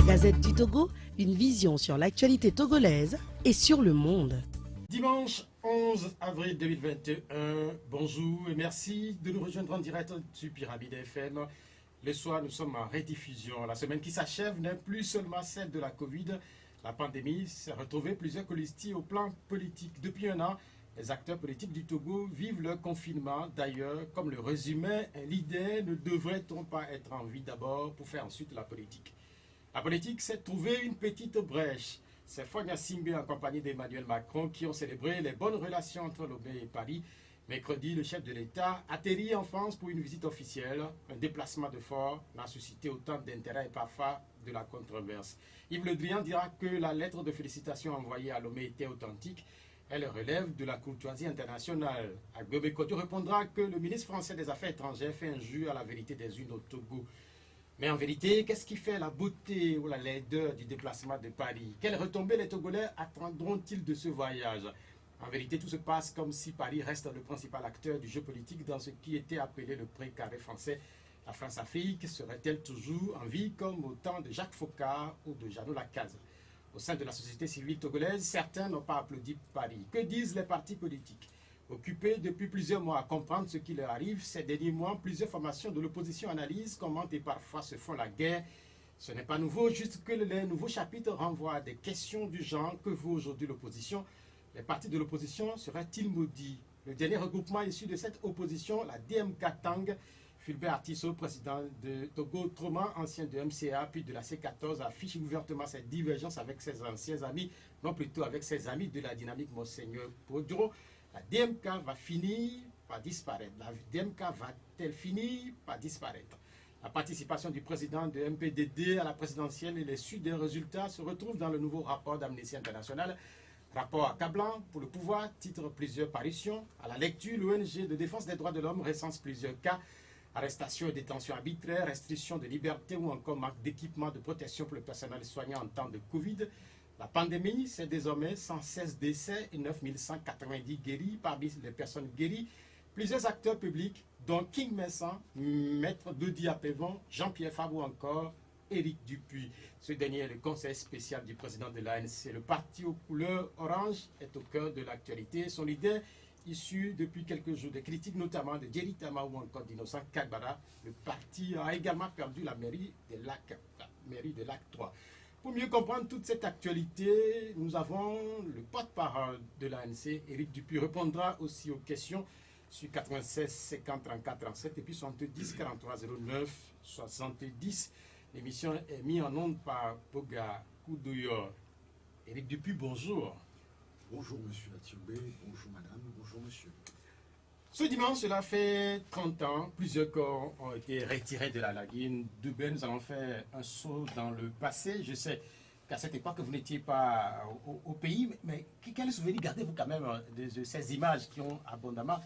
Gazette du Togo, une vision sur l'actualité togolaise et sur le monde. Dimanche 11 avril 2021, bonjour et merci de nous rejoindre en direct sur Pyramide FM. Le soir, nous sommes en rediffusion. La semaine qui s'achève n'est plus seulement celle de la Covid. La pandémie s'est retrouvée plusieurs colistiers au plan politique. Depuis un an, les acteurs politiques du Togo vivent leur confinement. D'ailleurs, comme le résumait l'idée, ne devrait-on pas être en vie d'abord pour faire ensuite la politique? La politique s'est trouvée une petite brèche. C'est Fonia Simbe en compagnie d'Emmanuel Macron qui ont célébré les bonnes relations entre Lomé et Paris. Mercredi, le chef de l'État atterrit en France pour une visite officielle. Un déplacement de force n'a suscité autant d'intérêt et parfois de la controverse. Yves Le Drian dira que la lettre de félicitations envoyée à Lomé était authentique. Elle relève de la courtoisie internationale. Agbe Kodio répondra que le ministre français des Affaires étrangères fait injure à la vérité des urnes au Togo. Mais en vérité, qu'est-ce qui fait la beauté ou la laideur du déplacement de Paris? Quelles retombées les Togolais attendront-ils de ce voyage? En vérité, tout se passe comme si Paris reste le principal acteur du jeu politique dans ce qui était appelé le précaré français. La France-Afrique serait-elle toujours en vie comme au temps de Jacques Foccart ou de Jeannot Lacaze? Au sein de la société civile togolaise, certains n'ont pas applaudi Paris. Que disent les partis politiques? Occupés depuis plusieurs mois à comprendre ce qui leur arrive, ces derniers mois, plusieurs formations de l'opposition analysent, commentent et parfois se font la guerre. Ce n'est pas nouveau, juste que les nouveaux chapitres renvoient à des questions du genre. Que vaut aujourd'hui l'opposition? Les partis de l'opposition seraient-ils maudits? Le dernier regroupement issu de cette opposition, la DMK Tang, Fulbert Artisso, président de Togo Troman, ancien de MCA, puis de la C14, affiche ouvertement ses divergences avec ses anciens amis, non plutôt avec ses amis de la dynamique Monseigneur Podro. La DMK va finir par disparaître. La DMK va-t-elle finir par disparaître? La participation du président de MPDD à la présidentielle et les suites des résultats se retrouvent dans le nouveau rapport d'Amnesty International. Rapport accablant pour le pouvoir, titre plusieurs parutions. À la lecture, l'ONG de défense des droits de l'homme recense plusieurs cas. Arrestations et détentions arbitraires, restrictions de liberté ou encore manque d'équipement de protection pour le personnel soignant en temps de Covid. La pandémie, c'est désormais 116 décès et 9190 guéris. Parmi les personnes guéries, plusieurs acteurs publics, dont King Messan, Maître Dodi Apevon, Jean-Pierre Fabre ou encore Éric Dupuis. Ce dernier est le conseil spécial du président de l'ANC. Le parti aux couleurs orange est au cœur de l'actualité. Son leader, issu depuis quelques jours des critiques, notamment de Jerry Tama ou encore d'Innocent Kagbara, le parti a également perdu la mairie de Lac 3. Pour mieux comprendre toute cette actualité, nous avons le porte-parole de l'ANC, Éric Dupuis, répondra aussi aux questions sur 96 50 34 37 et puis 70 43 09 70. L'émission est mise en onde par Boga Koudouyor. Éric Dupuis, bonjour. Bonjour monsieur Atiobé, bonjour madame, bonjour monsieur. Ce dimanche, cela fait 30 ans, plusieurs corps ont été retirés de la lagune. Demain, nous allons faire un saut dans le passé. Je sais qu'à cette époque, vous n'étiez pas au pays, mais quel souvenir gardez-vous quand même de ces images qui ont abondamment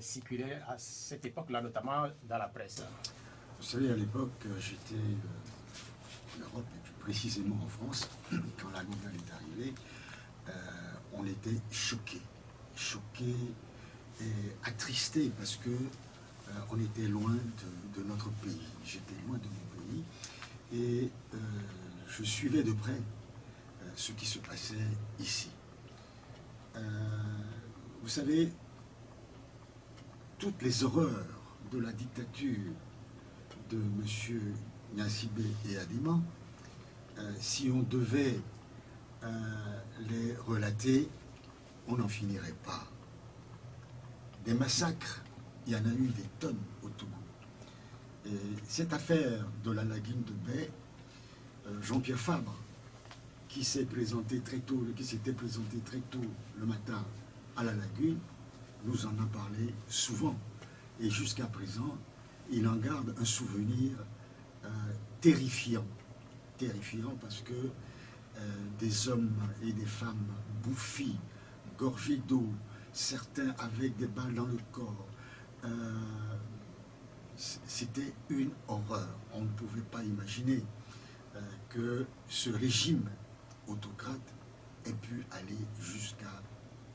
circulé à cette époque-là, notamment dans la presse? Vous savez, à l'époque, j'étais en Europe, et plus précisément en France, quand la nouvelle est arrivée, on était choqués et attristés parce que on était loin de notre pays. J'étais loin de mon pays et je suivais de près ce qui se passait ici. Vous savez, toutes les horreurs de la dictature de M. Gnassingbé et Adima, si on devait les relater, on n'en finirait pas. Des massacres, il y en a eu des tonnes au Togo. Et cette affaire de la lagune de Baie, Jean-Pierre Fabre, qui s'était présenté très tôt le matin à la lagune, nous en a parlé souvent. Et jusqu'à présent, il en garde un souvenir terrifiant. Terrifiant parce que des hommes et des femmes bouffis, gorgés d'eau, certains avec des balles dans le corps. C'était une horreur. On ne pouvait pas imaginer que ce régime autocrate ait pu aller jusqu'à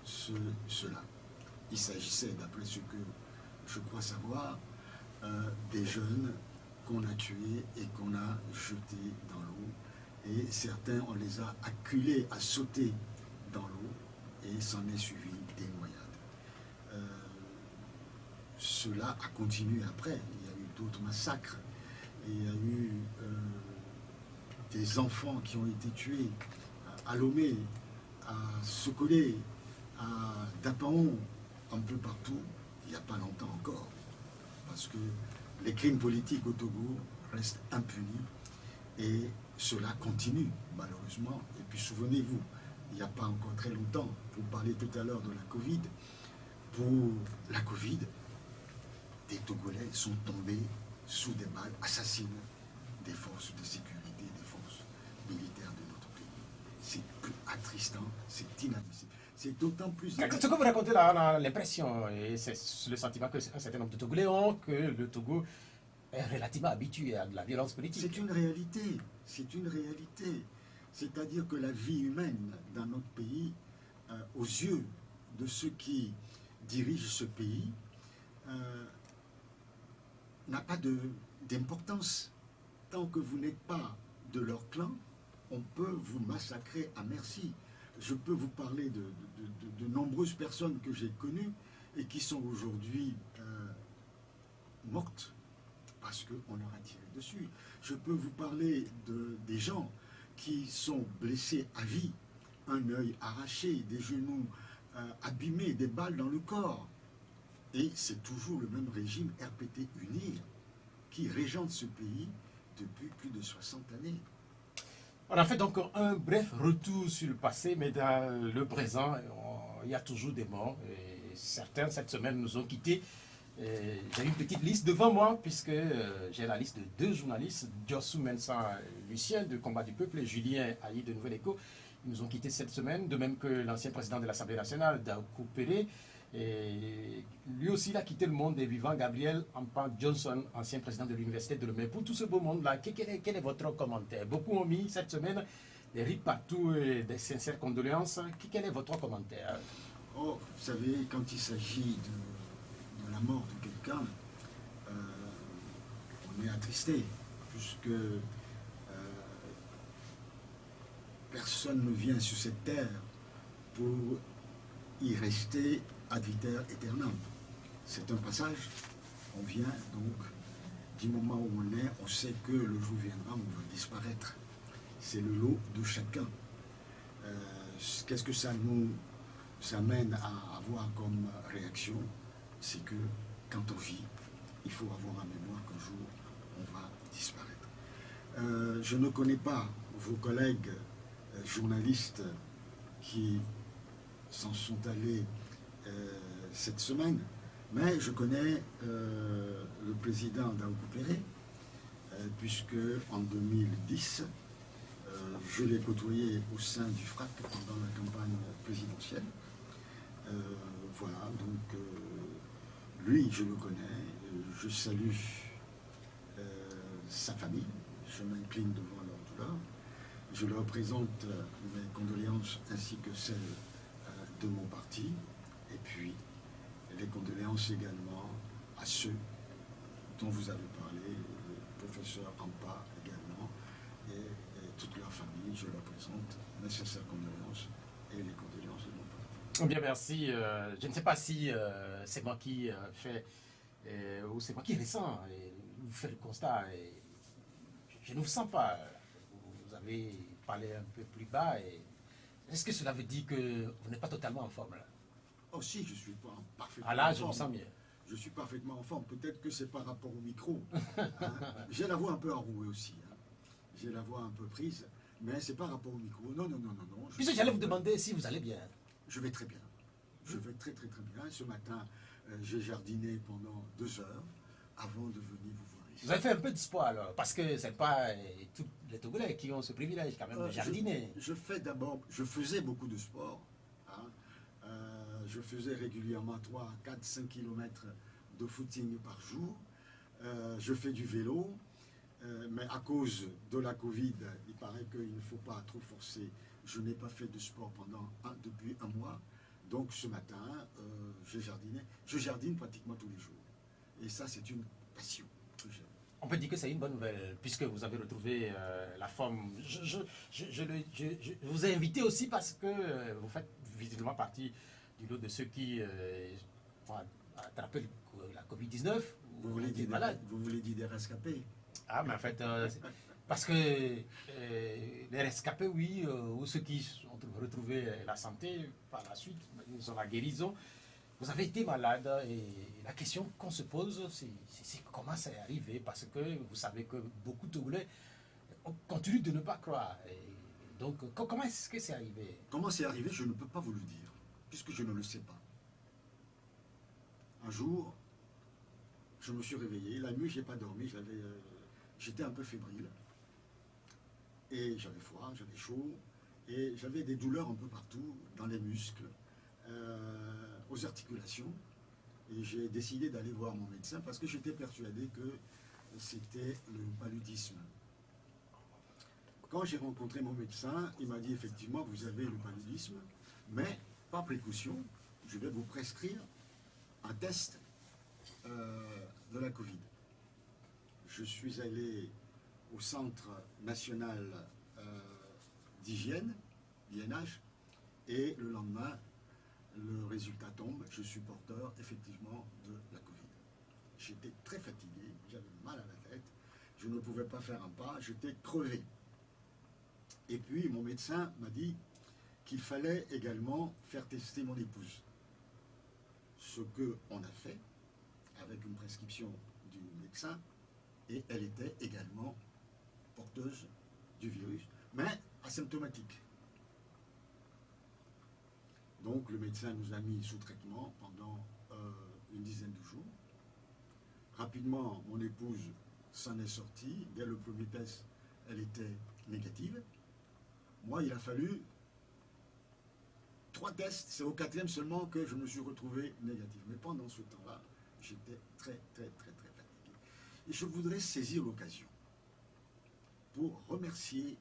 cela. Il s'agissait, d'après ce que je crois savoir, des jeunes qu'on a tués et qu'on a jetés dans l'eau Et certains, on les a acculés à sauter dans l'eau et s'en est suivi des noyades. Cela a continué après. Il y a eu d'autres massacres. Il y a eu des enfants qui ont été tués à Lomé, à Sokolé, à Dapaon, un peu partout, il n'y a pas longtemps encore. Parce que les crimes politiques au Togo restent impunis et cela continue, malheureusement. Et puis souvenez-vous, il n'y a pas encore très longtemps, vous parliez tout à l'heure de la Covid. Pour la Covid, des Togolais sont tombés sous des balles, assassinés des forces de sécurité, des forces militaires de notre pays. C'est attristant, c'est inadmissible. C'est d'autant plus... Ce que vous racontez là, on a l'impression, et c'est le sentiment qu'un certain nombre de Togolais ont, que le Togo est relativement habitué à de la violence politique. C'est une réalité, c'est une réalité. C'est-à-dire que la vie humaine dans notre pays, aux yeux de ceux qui dirigent ce pays, n'a pas d'importance. Tant que vous n'êtes pas de leur clan, on peut vous massacrer à merci. Je peux vous parler de nombreuses personnes que j'ai connues et qui sont aujourd'hui mortes parce qu'on leur a tiré dessus. Je peux vous parler des gens qui sont blessés à vie, un œil arraché, des genoux abîmés, des balles dans le corps. Et c'est toujours le même régime RPT UNIR qui régente ce pays depuis plus de 60 années. On a fait donc un bref retour sur le passé, mais dans le présent, il y a toujours des morts. Et certains, cette semaine, nous ont quittés. J'ai une petite liste devant moi, puisque j'ai la liste de 2 journalistes, Diossou Mensa Lucien de Combat du Peuple et Julien Aïe de Nouvel Écho. Ils nous ont quittés cette semaine, de même que l'ancien président de l'Assemblée nationale, Daoukou Péré. Et lui aussi, il a quitté le monde des vivants, Gabriel Ampan Johnson, ancien président de l'Université de Lomé. Pour tout ce beau monde-là, quel est votre commentaire? Beaucoup ont mis cette semaine des rites partout et des sincères condoléances. Quel est votre commentaire? Oh, vous savez, quand il s'agit de la mort de quelqu'un, on est attristé, puisque personne ne vient sur cette terre pour y rester ad vitam aeternam. C'est un passage. On vient donc du moment où on est, on sait que le jour viendra où on va disparaître. C'est le lot de chacun. Qu'est-ce que ça nous amène à avoir comme réaction? C'est que quand on vit, il faut avoir en mémoire qu'un jour on va disparaître. Je ne connais pas vos collègues journalistes qui s'en sont allés cette semaine, mais je connais le président Daoukou Péré, puisque en 2010, je l'ai côtoyé au sein du FRAC pendant la campagne présidentielle. Voilà, donc lui, je le connais, je salue sa famille, je m'incline devant leur douleur, je leur présente mes condoléances ainsi que celles de mon parti, et puis les condoléances également à ceux dont vous avez parlé, le professeur Ampa également, et toute leur famille. Je leur présente mes sincères condoléances et les condoléances de mon parti. Bien, merci. Je ne sais pas si c'est moi qui fais, ou c'est moi qui ressens, et vous faites le constat, et je ne vous sens pas. Vous avez parlé un peu plus bas, et est-ce que cela veut dire que vous n'êtes pas totalement en forme là? Oh si, je suis pas parfaitement Ah là, en je forme. me sens bien. Je suis parfaitement en forme. Peut-être que c'est par rapport au micro. Hein. J'ai la voix un peu enrouée aussi. Hein. J'ai la voix un peu prise, mais c'est par rapport au micro. Non, non, non, non, non. Puisque j'allais vous demander si vous allez bien. Je vais très bien. Je vais très, très, très bien. Ce matin, j'ai jardiné pendant 2 heures avant de venir vous voir ici. Vous avez fait un peu d'espoir alors, parce que ce n'est pas tous les Togolais qui ont ce privilège quand même de jardiner. Je faisais beaucoup de sport. Hein. Je faisais régulièrement 3, 4, 5 km de footing par jour. Je fais du vélo. Mais à cause de la Covid, il paraît qu'il ne faut pas trop forcer. Je n'ai pas fait de sport depuis un mois. Donc ce matin, j'ai jardiné. Je jardine pratiquement tous les jours. Et ça, c'est une passion que j'aime. On peut dire que c'est une bonne nouvelle, puisque vous avez retrouvé la forme. Je vous ai invité aussi parce que vous faites visiblement partie du lot de ceux qui ont attrapé la Covid-19. Vous voulez dire des rescapés? Ah, mais en fait, parce que les rescapés, oui, ou ceux qui ont retrouvé la santé par la suite, ils ont la guérison. Vous avez été malade et la question qu'on se pose, c'est comment ça est arrivé, parce que vous savez que beaucoup de Togolais continuent de ne pas croire. Et donc, comment est-ce que c'est arrivé? Comment c'est arrivé, je ne peux pas vous le dire, puisque je ne le sais pas. Un jour, je me suis réveillé, la nuit, je n'ai pas dormi, j'étais un peu fébrile, et j'avais froid, j'avais chaud, et j'avais des douleurs un peu partout, dans les muscles, aux articulations, et j'ai décidé d'aller voir mon médecin parce que j'étais persuadé que c'était le paludisme. Quand j'ai rencontré mon médecin, il m'a dit effectivement vous avez le paludisme, mais par précaution, je vais vous prescrire un test de la Covid. Je suis allé au Centre national d'hygiène, l'INH, et le lendemain, le résultat tombe, je suis porteur effectivement de la Covid. J'étais très fatigué, j'avais mal à la tête, je ne pouvais pas faire un pas, j'étais crevé. Et puis mon médecin m'a dit qu'il fallait également faire tester mon épouse. Ce qu'on a fait avec une prescription du médecin, et elle était également porteuse du virus, mais asymptomatique. Donc le médecin nous a mis sous traitement pendant une dizaine de jours. Rapidement, mon épouse s'en est sortie. Dès le premier test, elle était négative. Moi, il a fallu 3 tests. C'est au 4e seulement que je me suis retrouvé négatif. Mais pendant ce temps-là, j'étais très fatigué. Et je voudrais saisir l'occasion pour remercier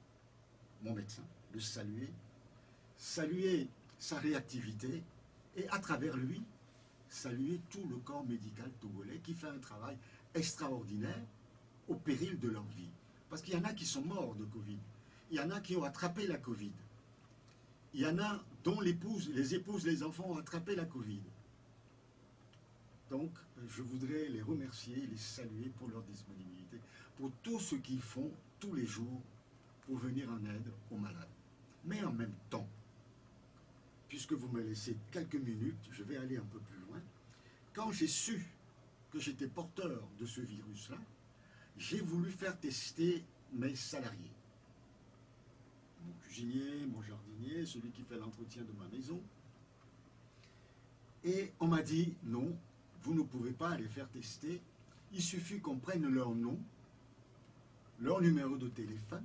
mon médecin, le saluer sa réactivité et à travers lui, saluer tout le corps médical togolais qui fait un travail extraordinaire au péril de leur vie. Parce qu'il y en a qui sont morts de Covid, il y en a qui ont attrapé la Covid, il y en a dont les épouses, les enfants ont attrapé la Covid. Donc, je voudrais les remercier, les saluer pour leur disponibilité, pour tout ce qu'ils font tous les jours pour venir en aide aux malades. Mais en même temps, puisque vous me laissez quelques minutes, je vais aller un peu plus loin. Quand j'ai su que j'étais porteur de ce virus-là, j'ai voulu faire tester mes salariés. Mon cuisinier, mon jardinier, celui qui fait l'entretien de ma maison. Et on m'a dit, non, vous ne pouvez pas les faire tester. Il suffit qu'on prenne leur nom, leur numéro de téléphone.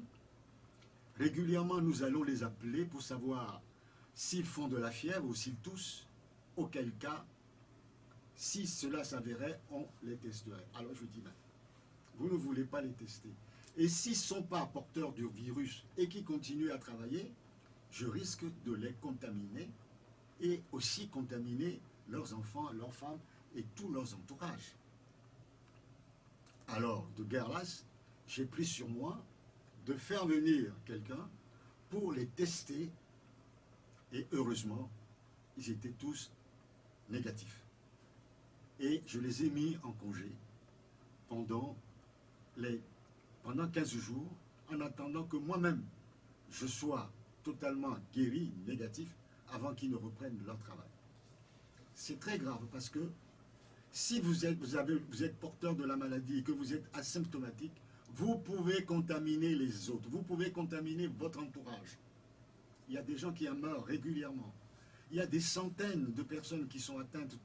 Régulièrement, nous allons les appeler pour savoir s'ils font de la fièvre ou s'ils toussent, auquel cas, si cela s'avérait, on les testerait. Alors je dis, ben, vous ne voulez pas les tester. Et s'ils ne sont pas porteurs du virus et qui continuent à travailler, je risque de les contaminer et aussi contaminer leurs enfants, leurs femmes et tous leurs entourages. Alors, de guerre lasse, j'ai pris sur moi de faire venir quelqu'un pour les tester. Et heureusement, ils étaient tous négatifs. Et je les ai mis en congé pendant 15 jours, en attendant que moi-même, je sois totalement guéri, négatif, avant qu'ils ne reprennent leur travail. C'est très grave parce que si vous êtes porteur de la maladie et que vous êtes asymptomatique, vous pouvez contaminer les autres, vous pouvez contaminer votre entourage. Il y a des gens qui en meurent régulièrement. Il y a des centaines de personnes qui sont atteintes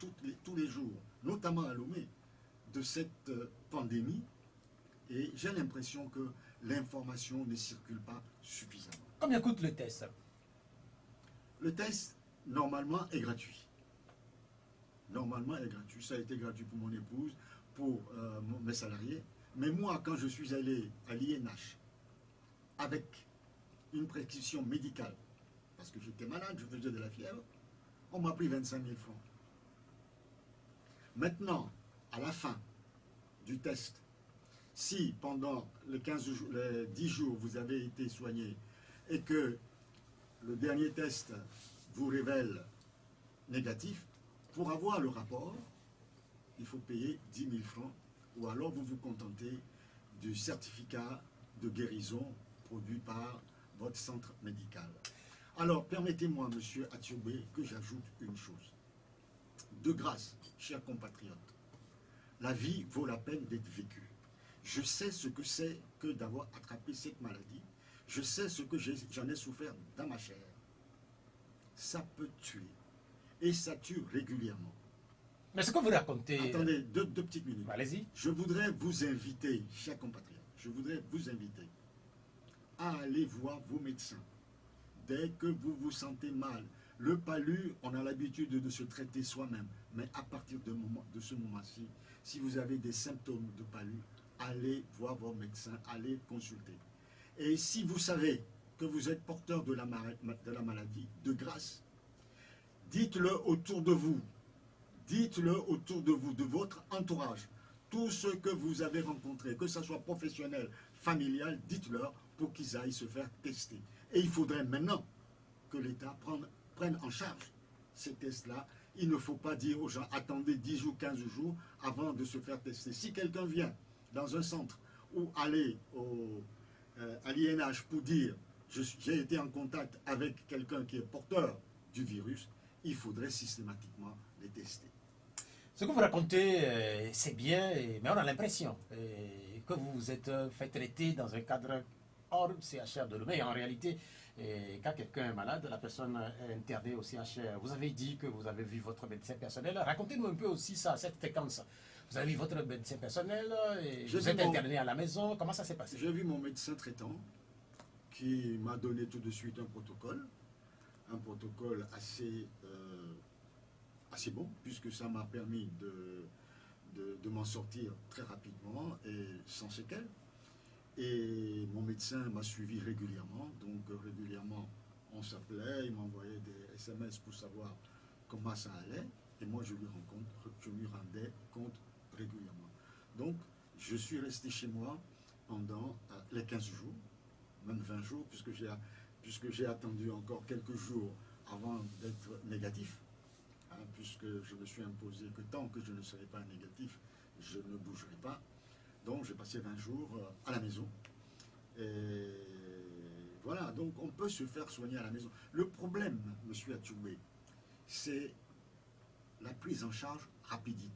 tous les jours, notamment à Lomé, de cette pandémie. Et j'ai l'impression que l'information ne circule pas suffisamment. Combien coûte le test? Le test, normalement, est gratuit. Normalement, est gratuit. Ça a été gratuit pour mon épouse, pour mes salariés. Mais moi, quand je suis allé à l'INH avec une prescription médicale, parce que j'étais malade, je faisais de la fièvre, on m'a pris 25 000 francs. Maintenant, à la fin du test, Si pendant les 10 jours, vous avez été soigné et que le dernier test vous révèle négatif, pour avoir le rapport, il faut payer 10 000 francs ou alors vous vous contentez du certificat de guérison produit par votre centre médical. Alors, permettez-moi, monsieur Atioubé, que j'ajoute une chose. De grâce, chers compatriotes, la vie vaut la peine d'être vécue. Je sais ce que c'est que d'avoir attrapé cette maladie. Je sais ce que j'en ai souffert dans ma chair. Ça peut tuer. Et ça tue régulièrement. Mais ce que vous racontez... Attendez, deux petites minutes. Allez-y. Je voudrais vous inviter, chers compatriotes, je voudrais vous inviter à aller voir vos médecins. Dès que vous vous sentez mal, le palu, on a l'habitude de se traiter soi-même. Mais à partir de ce moment-ci, si vous avez des symptômes de palu, allez voir vos médecins, allez consulter. Et si vous savez que vous êtes porteur de la maladie, de grâce, dites-le autour de vous. Dites-le autour de vous, de votre entourage. Tout ce que vous avez rencontré, que ce soit professionnel, familial, dites-leur pour qu'ils aillent se faire tester. Et il faudrait maintenant que l'État prenne en charge ces tests-là. Il ne faut pas dire aux gens, attendez 10 jours, 15 jours avant de se faire tester. Si quelqu'un vient dans un centre ou aller à l'INH pour dire, j'ai été en contact avec quelqu'un qui est porteur du virus, il faudrait systématiquement les tester. Ce que vous racontez, c'est bien, mais on a l'impression que vous vous êtes fait traiter dans un cadre hors CHR de Lomé. En réalité, quand quelqu'un est malade, la personne est internée au CHR. Vous avez dit que vous avez vu votre médecin personnel. Racontez-nous un peu aussi ça, cette séquence. Vous avez vu votre médecin personnel, et vous êtes interné à la maison. Comment ça s'est passé? J'ai vu mon médecin traitant qui m'a donné tout de suite un protocole assez bon, puisque ça m'a permis de m'en sortir très rapidement et sans séquelles. Et mon médecin m'a suivi régulièrement, donc régulièrement on s'appelait, il m'envoyait des SMS pour savoir comment ça allait, et moi je lui rendais compte régulièrement. Donc je suis resté chez moi pendant les 15 jours, même 20 jours, puisque j'ai attendu encore quelques jours avant d'être négatif. Puisque je me suis imposé que tant que je ne serai pas négatif, je ne bougerai pas. Donc j'ai passé 20 jours à la maison. Et voilà, donc on peut se faire soigner à la maison. Le problème, monsieur Atioubé, c'est la prise en charge rapide,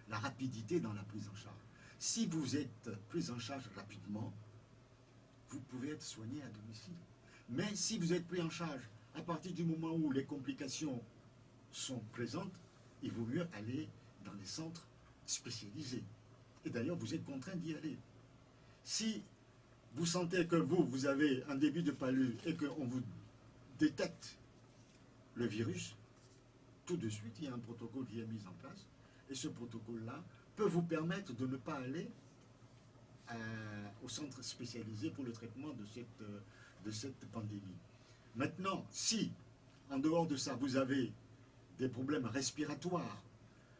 la rapidité dans la prise en charge. Si vous êtes pris en charge rapidement, vous pouvez être soigné à domicile. Mais si vous êtes pris en charge à partir du moment où les complications sont présentes, il vaut mieux aller dans les centres spécialisés. Et d'ailleurs, vous êtes contraint d'y aller. Si vous sentez que vous avez un début de palu et qu'on vous détecte le virus, tout de suite, il y a un protocole qui est mis en place. Et ce protocole-là peut vous permettre de ne pas aller au centre spécialisé pour le traitement de cette pandémie. Maintenant, si, en dehors de ça, vous avez des problèmes respiratoires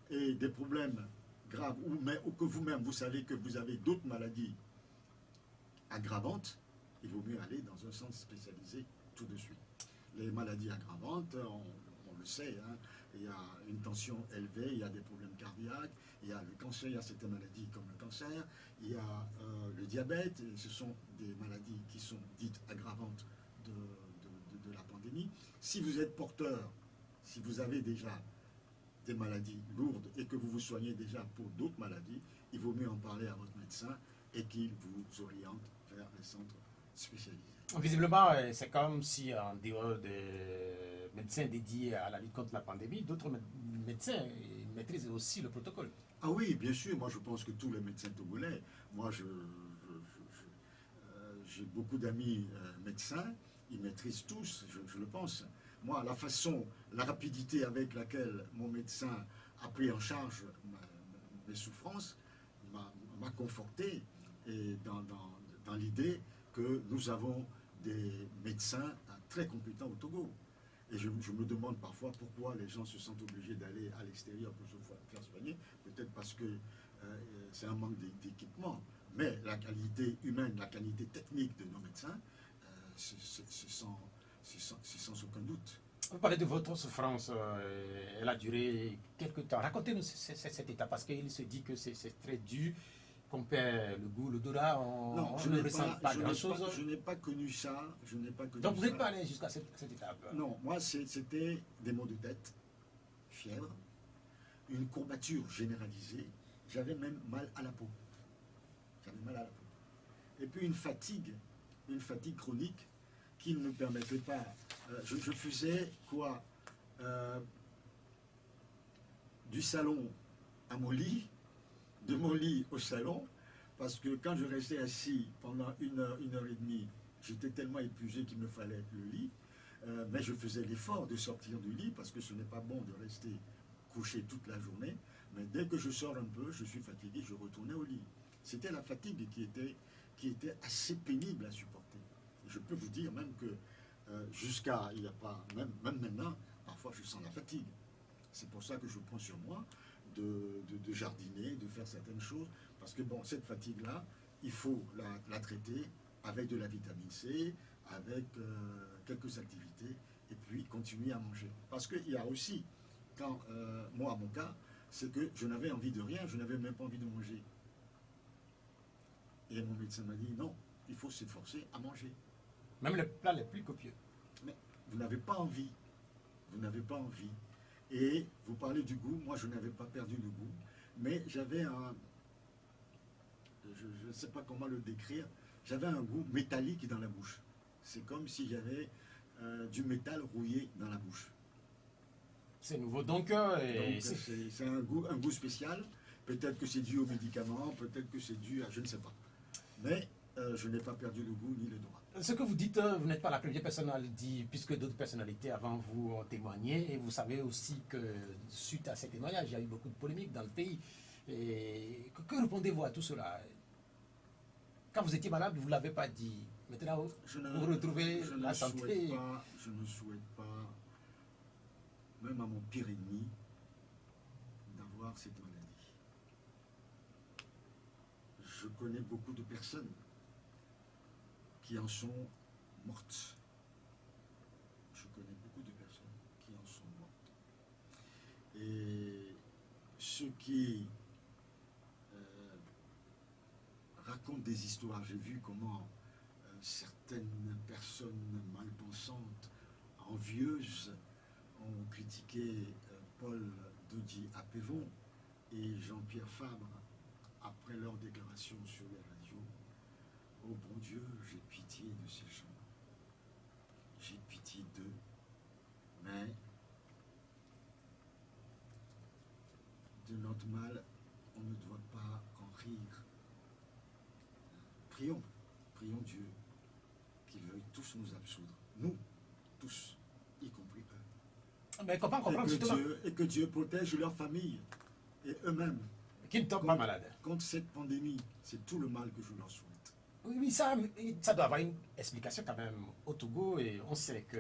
et des problèmes graves, ou que vous-même, vous savez que vous avez d'autres maladies aggravantes, il vaut mieux aller dans un centre spécialisé tout de suite. Les maladies aggravantes, on le sait, hein, il y a une tension élevée, il y a des problèmes cardiaques, il y a le cancer, il y a certaines maladies comme le cancer, il y a le diabète, et ce sont des maladies qui sont dites aggravantes de la pandémie. Si vous êtes porteur, si vous avez déjà des maladies lourdes et que vous vous soignez déjà pour d'autres maladies, il vaut mieux en parler à votre médecin et qu'il vous oriente vers les centres spécialisés. Visiblement, c'est comme si en dehors des médecins dédiés à la lutte contre la pandémie, d'autres médecins maîtrisent aussi le protocole. Ah oui, bien sûr, moi je pense que tous les médecins togolais, moi j'ai beaucoup d'amis médecins, ils maîtrisent tous, je le pense. Moi, la rapidité avec laquelle mon médecin a pris en charge mes souffrances m'a conforté et dans l'idée que nous avons des médecins très compétents au Togo. Et je me demande parfois pourquoi les gens se sentent obligés d'aller à l'extérieur pour se faire soigner. Peut-être parce que c'est un manque d'équipement. Mais la qualité humaine, la qualité technique de nos médecins, c'est sans aucun doute. Vous parlez de votre souffrance, elle a duré quelque temps. Racontez-nous cette étape, parce qu'il se dit que c'est très dur, qu'on perd le goût, l'odorat, Non, on ne ressent pas grand-chose. Je n'ai pas connu ça. Donc vous n'êtes pas allé jusqu'à cette étape? Non, moi c'était des maux de tête, fièvre, une courbature généralisée. J'avais même mal à la peau. J'avais mal à la peau. Et puis une fatigue chronique qui ne me permettait pas. Je faisais quoi du salon à mon lit, de mon lit au salon, parce que quand je restais assis pendant une heure et demie, j'étais tellement épuisé qu'il me fallait le lit. Mais je faisais l'effort de sortir du lit parce que ce n'est pas bon de rester couché toute la journée. Mais dès que je sors un peu, je suis fatigué, je retournais au lit. C'était la fatigue qui était assez pénible à supporter. Et je peux vous dire même que jusqu'à, il n'y a pas, même maintenant, parfois je sens la fatigue. C'est pour ça que je prends sur moi de jardiner, de faire certaines choses. Parce que bon, cette fatigue-là, il faut la traiter avec de la vitamine C, avec quelques activités, et puis continuer à manger. Parce qu'il y a aussi, quand moi, à mon cas, c'est que je n'avais envie de rien, je n'avais même pas envie de manger. Et mon médecin m'a dit, non, il faut s'efforcer à manger. Même les plats les plus copieux. Mais vous n'avez pas envie. Vous n'avez pas envie. Et vous parlez du goût, moi je n'avais pas perdu le goût, mais j'avais un... Je ne sais pas comment le décrire, j'avais un goût métallique dans la bouche. C'est comme si j'avais du métal rouillé dans la bouche. C'est nouveau. Donc c'est un goût spécial. Peut-être que c'est dû aux médicaments, peut-être que c'est dû à je ne sais pas. Mais je n'ai pas perdu le goût ni le droit. Ce que vous dites, vous n'êtes pas la première personne à le dire, puisque d'autres personnalités avant vous ont témoigné. Et vous savez aussi que suite à ces témoignages, il y a eu beaucoup de polémiques dans le pays. Et que répondez-vous à tout cela? Quand vous étiez malade, vous ne l'avez pas dit. Maintenant, vous retrouvez la santé. Je ne souhaite pas, même à mon pire ennemi, d'avoir cette maladie. Je connais beaucoup de personnes qui en sont mortes. Je connais beaucoup de personnes qui en sont mortes. Et ceux qui racontent des histoires, j'ai vu comment certaines personnes malpensantes, envieuses, ont critiqué Paul Dodi Apévon et Jean-Pierre Fabre après leur déclaration sur les radios. Oh bon Dieu, j'ai pitié de ces gens. J'ai pitié d'eux. Mais de notre mal, on ne doit pas en rire. Prions Dieu qu'il veuille tous nous absoudre. Nous, tous, y compris eux. Mais comment comprendre et que Dieu protège leur famille et eux-mêmes. Qui ne tombent pas malades. Contre cette pandémie, c'est tout le mal que je leur souhaite. Oui, ça doit avoir une explication quand même au Togo, et on sait que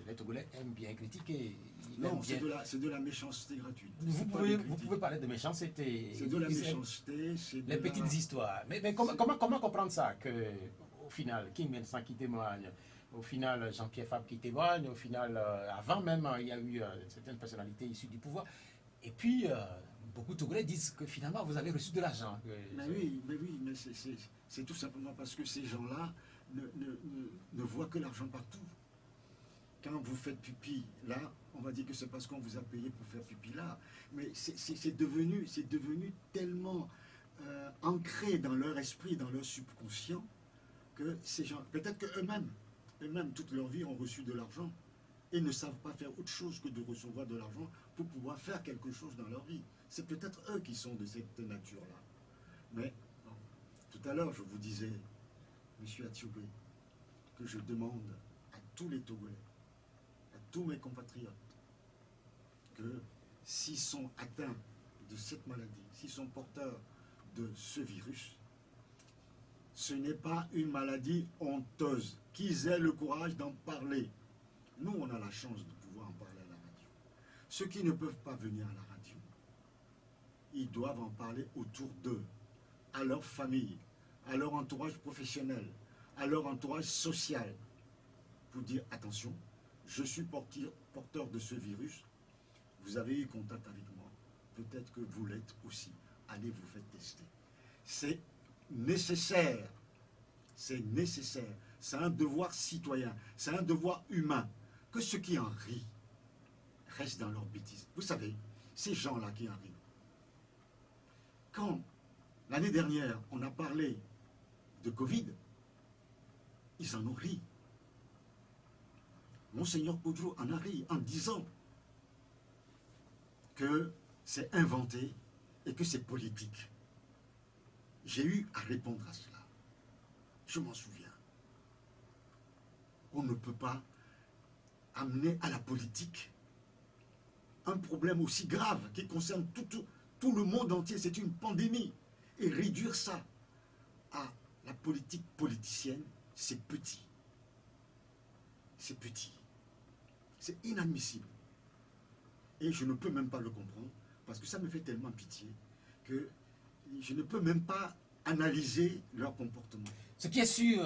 les Togolais aiment bien critiquer. Non, c'est de la méchanceté gratuite. Vous pouvez parler de méchanceté. C'est de la méchanceté, c'est les petites histoires. Mais comment comprendre ça, que au final, Kim Il-sung qui témoigne, au final, Jean-Pierre Fabre qui témoigne, au final, avant même, il y a eu certaines personnalités issues du pouvoir. Et puis, beaucoup de Togolais disent que finalement, vous avez reçu de l'argent. Mais c'est tout simplement parce que ces gens-là ne voient que l'argent partout. Quand vous faites pipi là, on va dire que c'est parce qu'on vous a payé pour faire pipi là. Mais c'est devenu tellement ancré dans leur esprit, dans leur subconscient, que ces gens, peut-être qu'eux-mêmes, toute leur vie, ont reçu de l'argent et ne savent pas faire autre chose que de recevoir de l'argent pour pouvoir faire quelque chose dans leur vie. C'est peut-être eux qui sont de cette nature-là. Mais bon, tout à l'heure, je vous disais, M. Athiobé, que je demande à tous les Togolais, à tous mes compatriotes, que s'ils sont atteints de cette maladie, s'ils sont porteurs de ce virus, ce n'est pas une maladie honteuse. Qu'ils aient le courage d'en parler. Nous, on a la chance de pouvoir en parler à la radio. Ceux qui ne peuvent pas venir à la radio, ils doivent en parler autour d'eux, à leur famille, à leur entourage professionnel, à leur entourage social, pour dire attention, je suis porteur de ce virus, vous avez eu contact avec moi, peut-être que vous l'êtes aussi, allez vous faire tester. C'est nécessaire, c'est nécessaire, c'est un devoir citoyen, c'est un devoir humain, que ceux qui en rient restent dans leur bêtise. Vous savez, ces gens-là qui en rient, quand l'année dernière on a parlé de Covid, ils en ont ri. Monseigneur Poudjou en a ri en disant que c'est inventé et que c'est politique. J'ai eu à répondre à cela. Je m'en souviens. On ne peut pas amener à la politique un problème aussi grave qui concerne tout le monde entier. C'est une pandémie. Et réduire ça à la politique politicienne, c'est petit. C'est petit. C'est inadmissible. Et je ne peux même pas le comprendre, parce que ça me fait tellement pitié que je ne peux même pas analyser leur comportement. Ce qui est sûr,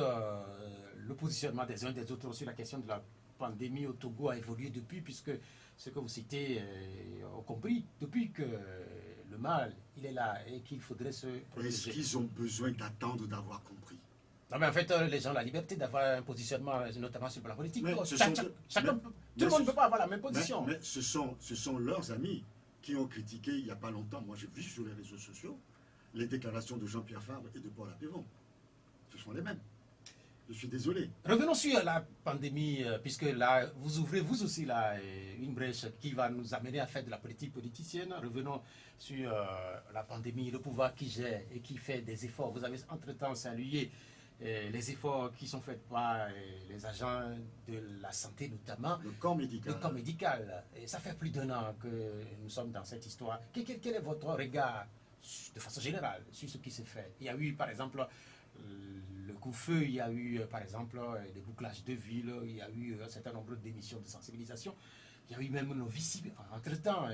le positionnement des uns et des autres sur la question de la pandémie au Togo a évolué depuis, puisque ce que vous citez ont compris, depuis que le mal, il est là et qu'il faudrait se protéger. Est-ce qu'ils ont besoin d'attendre d'avoir compris? Non, mais en fait, les gens ont la liberté d'avoir un positionnement, notamment sur la politique. Mais Tout ce le sont- monde ne peut pas avoir la même position. Mais ce sont leurs amis qui ont critiqué il n'y a pas longtemps, moi j'ai vu sur les réseaux sociaux, les déclarations de Jean-Pierre Fabre et de Paul Apéron. Ce sont les mêmes. Je suis désolé. Revenons sur la pandémie, puisque là, vous ouvrez vous aussi là, une brèche qui va nous amener à faire de la politique politicienne. Revenons sur la pandémie, le pouvoir qui gère et qui fait des efforts. Vous avez entre-temps salué les efforts qui sont faits par les agents de la santé notamment. Le corps médical. Le corps médical. Et ça fait plus d'1 an que nous sommes dans cette histoire. Quel est votre regard, de façon générale, sur ce qui s'est fait? Il y a eu, par exemple, le coup-feu, il y a eu, par exemple, des bouclages de villes, il y a eu un certain nombre d'émissions de sensibilisation. Il y a eu même nos vies entre-temps.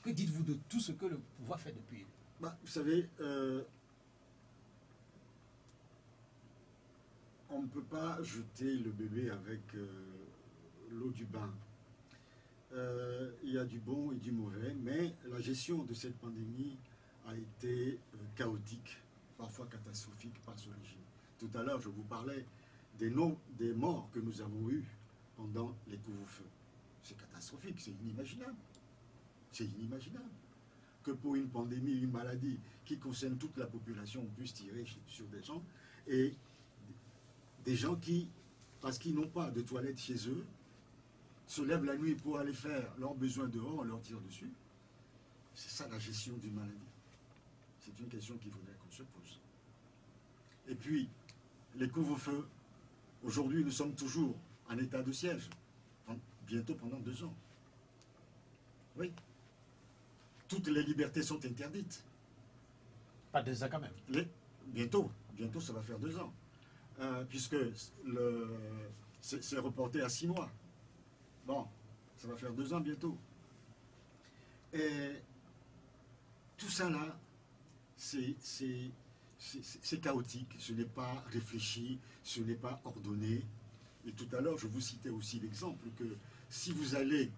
Que dites-vous de tout ce que le pouvoir fait depuis? Bah, vous savez, on ne peut pas jeter le bébé avec l'eau du bain. Il y a du bon et du mauvais, mais la gestion de cette pandémie a été chaotique, parfois catastrophique par son origine. Tout à l'heure, je vous parlais des morts que nous avons eus pendant les couvre-feux. C'est catastrophique, c'est inimaginable. C'est inimaginable que pour une pandémie, une maladie qui concerne toute la population, on puisse tirer sur des gens, et des gens qui, parce qu'ils n'ont pas de toilettes chez eux, se lèvent la nuit pour aller faire leurs besoins dehors, on leur tire dessus. C'est ça la gestion d'une maladie. C'est une question qu'il faudrait qu'on se pose. Et puis, les couvre-feux, aujourd'hui nous sommes toujours en état de siège, bientôt pendant 2 ans. Oui. Toutes les libertés sont interdites. Pas 2 ans quand même. Bientôt ça va faire 2 ans. Puisque c'est reporté à 6 mois. Bon, ça va faire 2 ans bientôt. Et tout ça là, c'est chaotique, ce n'est pas réfléchi, ce n'est pas ordonné. Et tout à l'heure, je vous citais aussi l'exemple que si vous allez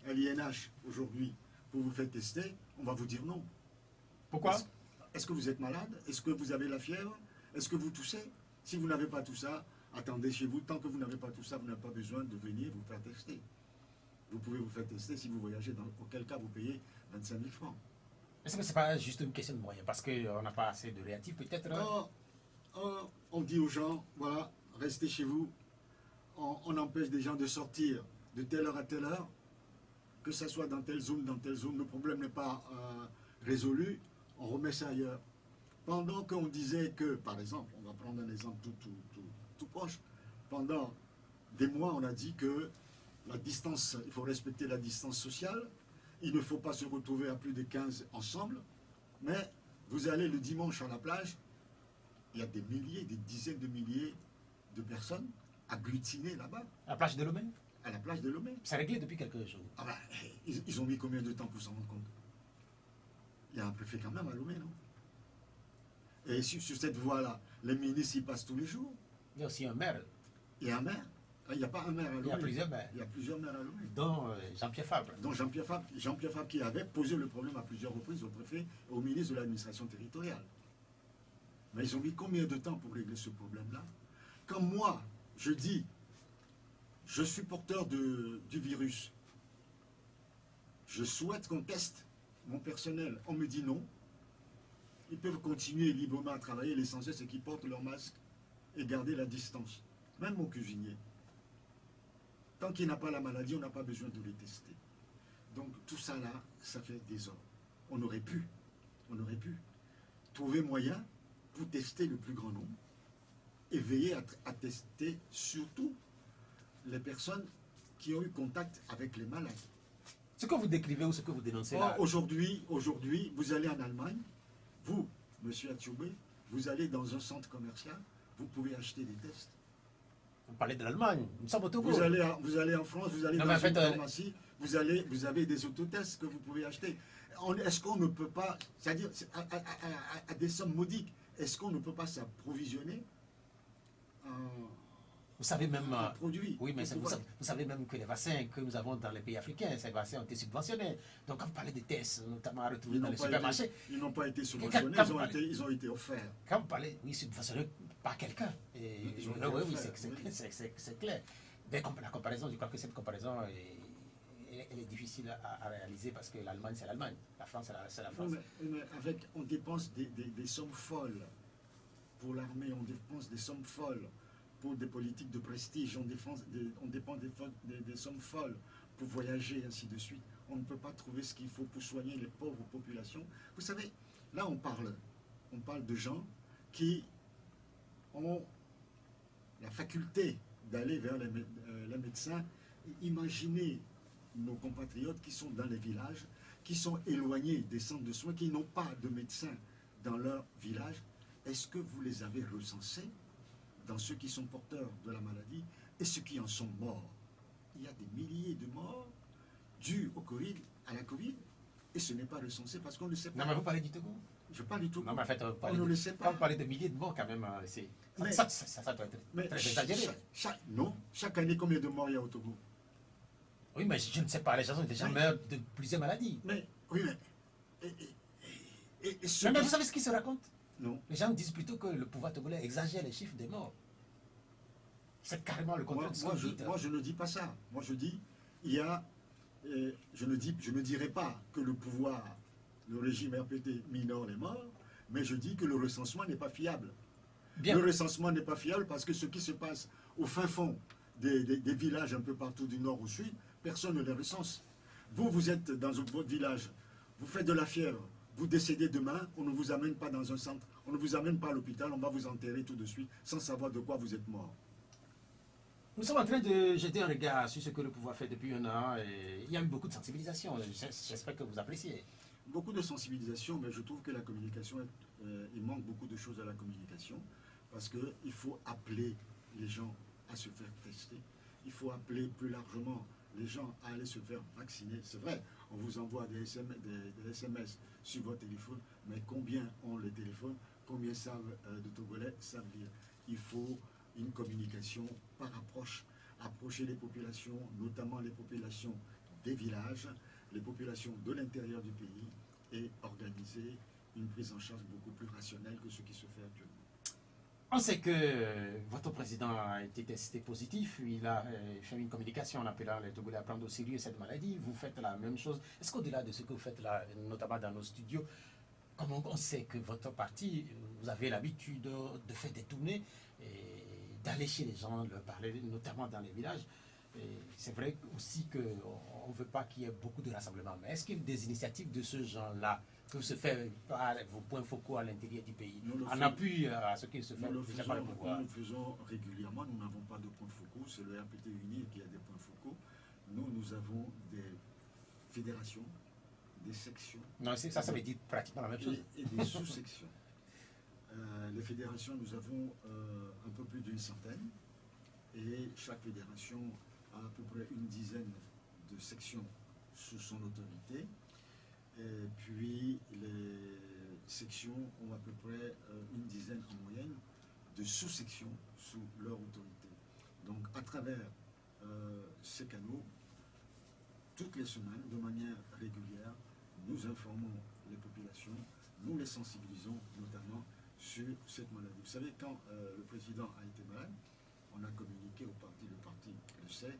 à l'INH aujourd'hui pour vous faire tester, on va vous dire non. Pourquoi? Est-ce que vous êtes malade? Est-ce que vous avez la fièvre? Est-ce que vous toussez? Si vous n'avez pas tout ça, attendez chez vous. Tant que vous n'avez pas tout ça, vous n'avez pas besoin de venir vous faire tester. Vous pouvez vous faire tester si vous voyagez, auquel cas vous payez 25 000 francs. Est-ce que ce n'est pas juste une question de moyens? Parce qu'on n'a pas assez de réactifs peut-être? On dit aux gens, voilà, restez chez vous. On empêche des gens de sortir de telle heure à telle heure, que ce soit dans telle zone, le problème n'est pas résolu, on remet ça ailleurs. Pendant qu'on disait que, par exemple, on va prendre un exemple tout proche, pendant des mois on a dit que la distance, il faut respecter la distance sociale, il ne faut pas se retrouver à plus de 15 ensemble, mais vous allez le dimanche à la plage, il y a des milliers, des dizaines de milliers de personnes agglutinées là-bas. À la plage de Lomé? À la plage de Lomé. C'est réglé depuis quelques jours. Ah ben, ils ont mis combien de temps pour s'en rendre compte? Il y a un préfet quand même à Lomé, non? Et sur cette voie-là, les ministres y passent tous les jours. Il y a aussi un maire. Il y a un maire. Il n'y a pas un maire à Lomé. Il y a plusieurs maires. Il y a plusieurs maires à Lomé. Dont Jean-Pierre Fabre. Donc Jean-Pierre Fabre qui avait posé le problème à plusieurs reprises au préfet et au ministre de l'administration territoriale. Mais ils ont mis combien de temps pour régler ce problème-là? Quand moi, je dis, je suis porteur du virus, je souhaite qu'on teste mon personnel, on me dit non, ils peuvent continuer librement à travailler, l'essentiel c'est qu'ils portent leur masque et garder la distance. Même mon cuisinier. Tant qu'il n'a pas la maladie, on n'a pas besoin de les tester. Donc tout ça là, ça fait désordre. On aurait pu trouver moyen pour tester le plus grand nombre et veiller à tester surtout les personnes qui ont eu contact avec les malades. Ce que vous décrivez ou ce que vous dénoncez là. Aujourd'hui, vous allez en Allemagne, vous, monsieur Atioubé, vous allez dans un centre commercial, vous pouvez acheter des tests. Vous parlez de l'Allemagne, nous sommes au Togo. Vous allez en France, vous allez Non, dans en fait, une pharmacie, vous avez des autotests que vous pouvez acheter. Est-ce qu'on ne peut pas, c'est-à-dire à des sommes modiques, est-ce qu'on ne peut pas s'approvisionner Vous savez même. un produit? Oui, mais vous savez même que les vaccins que nous avons dans les pays africains, ces vaccins ont été subventionnés. Donc quand vous parlez des tests, notamment à retrouver dans les supermarchés. Ils n'ont pas été subventionnés, ils ont été offerts. Quand vous parlez, oui, subventionnés par quelqu'un. Oui, c'est clair. La comparaison, je crois que cette comparaison elle est difficile à réaliser parce que l'Allemagne, c'est l'Allemagne. La France, c'est la France. Mais on dépense des sommes folles pour l'armée, on dépense des sommes folles pour des politiques de prestige, on dépense des sommes folles pour voyager, ainsi de suite. On ne peut pas trouver ce qu'il faut pour soigner les pauvres populations. Vous savez, là on parle de gens qui ont la faculté d'aller vers les médecins. Imaginez nos compatriotes qui sont dans les villages, qui sont éloignés des centres de soins, qui n'ont pas de médecins dans leur village. Est-ce que vous les avez recensés dans ceux qui sont porteurs de la maladie et ceux qui en sont morts? Il y a des milliers de morts dus à la Covid, et ce n'est pas recensé parce qu'on ne sait pas. Non, mais vous parlez du Togo? Je parle du Togo. Non, mais en fait, on ne le sait pas. Quand vous parlez de milliers de morts, quand même, ça doit être très exagéré. Chaque année, combien de morts il y a au Togo? Oui, mais je ne sais pas, les gens ont déjà meurent de plusieurs maladies. Mais Mais vous savez ce qui se raconte? Non. Les gens disent plutôt que le pouvoir togolais exagère les chiffres des morts. C'est carrément le contraire de ce que vous dites. Moi, je ne dis pas ça. Moi, je dis, je ne dirais pas que le pouvoir, le régime RPT minore les morts, mais je dis que le recensement n'est pas fiable. Bien. Le recensement n'est pas fiable parce que ce qui se passe au fin fond des villages un peu partout du nord au sud, personne ne les recense. Vous êtes dans votre village, vous faites de la fièvre, vous décédez demain, on ne vous amène pas dans un centre, on ne vous amène pas à l'hôpital, on va vous enterrer tout de suite sans savoir de quoi vous êtes mort. Nous sommes en train de jeter un regard sur ce que le pouvoir fait depuis un an. Et il y a eu beaucoup de sensibilisation. J'espère que vous appréciez. Beaucoup de sensibilisation, mais je trouve que la communication, il manque beaucoup de choses à la communication, parce qu'il faut appeler les gens à se faire tester. Il faut appeler plus largement les gens à aller se faire vacciner. C'est vrai, on vous envoie des SMS sur votre téléphone, mais combien ont les téléphones, combien savent de Togolais savent lire? Il faut une communication par approcher les populations, notamment les populations des villages, les populations de l'intérieur du pays, et organiser une prise en charge beaucoup plus rationnelle que ce qui se fait actuellement. On sait que votre président a été testé positif. Il a fait une communication en appelant les Togolais à prendre au sérieux cette maladie. Vous faites la même chose. Est-ce qu'au-delà de ce que vous faites là, notamment dans nos studios, comme on sait que votre parti, vous avez l'habitude de faire des tournées et d'aller chez les gens, leur parler, notamment dans les villages. C'est vrai aussi qu'on ne veut pas qu'il y ait beaucoup de rassemblements. Mais est-ce qu'il y a des initiatives de ce genre-là que se fait par vos points focaux à l'intérieur du pays, en appui à ce qui se fait déjà par le pouvoir? Nous le faisons régulièrement. Nous n'avons pas de points focaux. C'est le RPT uni qui a des points focaux. Nous avons des fédérations, des sections. Non, ça veut dire pratiquement la même chose. Et des sous-sections. Les fédérations, nous avons un peu plus d'une centaine. Et chaque fédération a à peu près une dizaine de sections sous son autorité. Et puis les sections ont à peu près une dizaine en moyenne de sous-sections sous leur autorité. Donc à travers ces canaux, toutes les semaines, de manière régulière, nous informons les populations, nous les sensibilisons notamment sur cette maladie. Vous savez, quand le président a été malade, on a communiqué au parti, le parti le sait,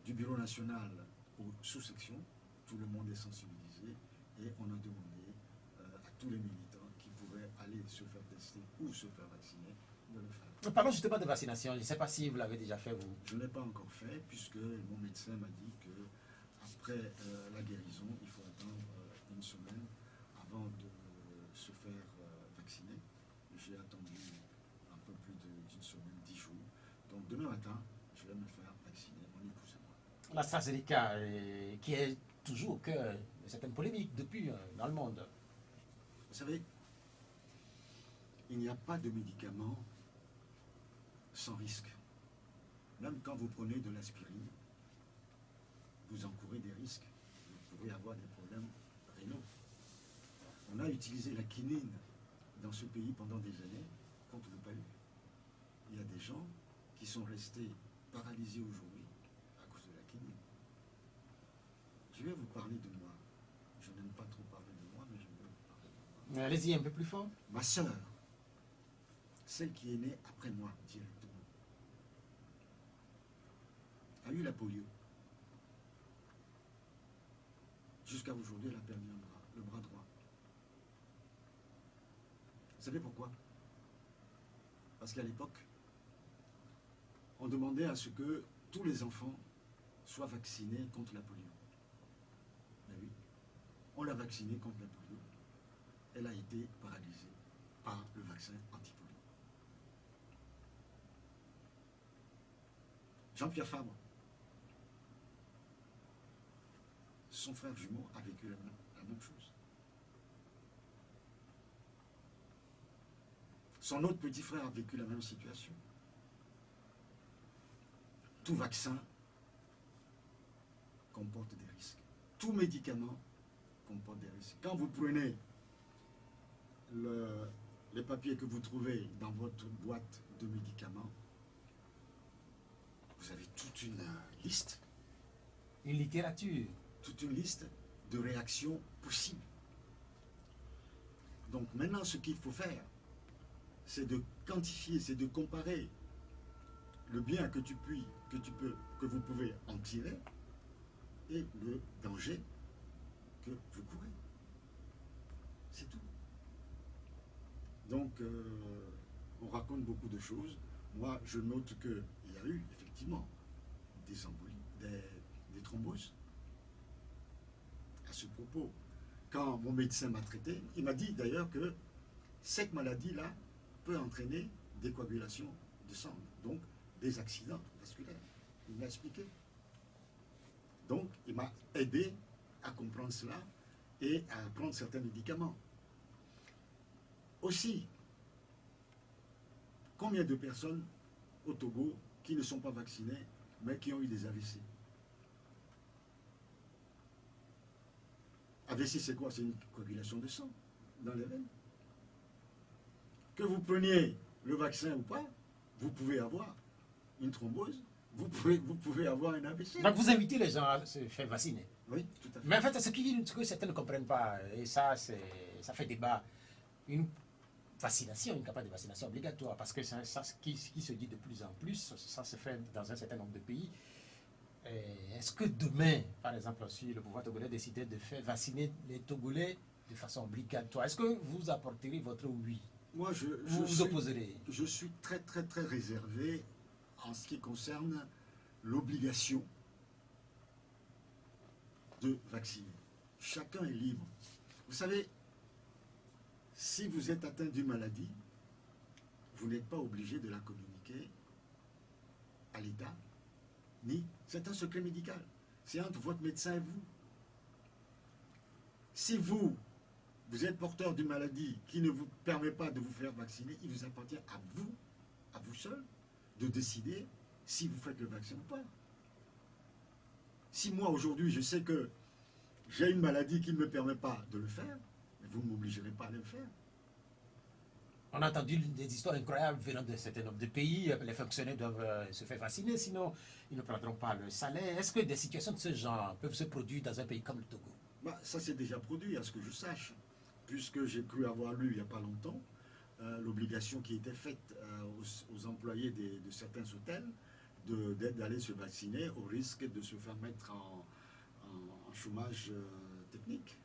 du bureau national aux sous-sections, tout le monde est sensibilisé et on a demandé à tous les militants qui pouvaient aller se faire tester ou se faire vacciner de le faire. Parlons justement de vaccination. Je ne sais pas si vous l'avez déjà fait, vous. Je ne l'ai pas encore fait puisque mon médecin m'a dit que après la guérison, il faut attendre une semaine avant de se faire vacciner. J'ai attendu un peu plus d'une semaine, 10 jours. Donc demain matin, je vais me faire vacciner, mon épouse et moi. L'AstraZeneca, qui est toujours au cœur de certaines polémiques depuis dans le monde. Vous savez, il n'y a pas de médicament sans risque. Même quand vous prenez de l'aspirine, vous encourez des risques. Vous pouvez avoir des problèmes rénaux. On a utilisé la quinine dans ce pays pendant des années contre le palu. Il y a des gens qui sont restés paralysés aujourd'hui à cause de la quinine. Je vais vous parler de moi. Je n'aime pas trop parler de moi, mais je vais vous parler de moi. Allez-y un peu plus fort. Ma sœur, celle qui est née après moi directement, a eu la polio. Jusqu'à aujourd'hui, elle a perdu un bras, le bras droit. Vous savez pourquoi? Parce qu'à l'époque, on demandait à ce que tous les enfants soient vaccinés contre la polio. Mais oui, on l'a vaccinée contre la polio. Elle a été paralysée par le vaccin anti-polio. Jean-Pierre Fabre, son frère jumeau a vécu la même chose. Son autre petit frère a vécu la même situation. Tout vaccin comporte des risques. Tout médicament comporte des risques. Quand vous prenez les papiers que vous trouvez dans votre boîte de médicaments, vous avez toute une liste. Une littérature. Toute une liste de réactions possibles. Donc maintenant, ce qu'il faut faire, c'est de quantifier, c'est de comparer le bien que vous pouvez en tirer et le danger que vous courez. C'est tout. Donc, on raconte beaucoup de choses. Moi, je note qu'il y a eu effectivement des embolies, des thromboses. À ce propos, quand mon médecin m'a traité, il m'a dit d'ailleurs que cette maladie-là peut entraîner des coagulations de sang, donc des accidents vasculaires. Il m'a expliqué. Donc, il m'a aidé à comprendre cela et à prendre certains médicaments. Aussi, combien de personnes au Togo qui ne sont pas vaccinées, mais qui ont eu des AVC? AVC, c'est quoi? C'est une coagulation de sang dans les veines. Que vous preniez le vaccin ou pas, vous pouvez avoir une thrombose, vous pouvez avoir un AVC. Donc vous invitez les gens à se faire vacciner. Oui, tout à fait. Mais en fait, ce que certains ne comprennent pas, et ça fait débat, une vaccination, une campagne de vaccination obligatoire, parce que ça qui se dit de plus en plus, ça se fait dans un certain nombre de pays. Est-ce que demain, par exemple, si le pouvoir togolais décidait de faire vacciner les Togolais de façon obligatoire, est-ce que vous apporterez votre oui? Moi, vous opposerez? Je suis très, très, très réservé en ce qui concerne l'obligation de vacciner. Chacun est libre. Vous savez, si vous êtes atteint d'une maladie, vous n'êtes pas obligé de la communiquer à l'État, ni c'est un secret médical. C'est entre votre médecin et vous. Si vous êtes porteur d'une maladie qui ne vous permet pas de vous faire vacciner, il vous appartient à vous seul, de décider si vous faites le vaccin ou pas. Si moi, aujourd'hui, je sais que j'ai une maladie qui ne me permet pas de le faire, vous ne m'obligerez pas à le faire. On a entendu des histoires incroyables venant de certains nombre de pays. Les fonctionnaires doivent se faire vacciner, sinon ils ne prendront pas le salaire. Est-ce que des situations de ce genre peuvent se produire dans un pays comme le Togo? Bah, ça s'est déjà produit, à ce que je sache, puisque j'ai cru avoir lu il n'y a pas longtemps l'obligation qui était faite aux employés de certains hôtels d'aller se vacciner au risque de se faire mettre en chômage technique.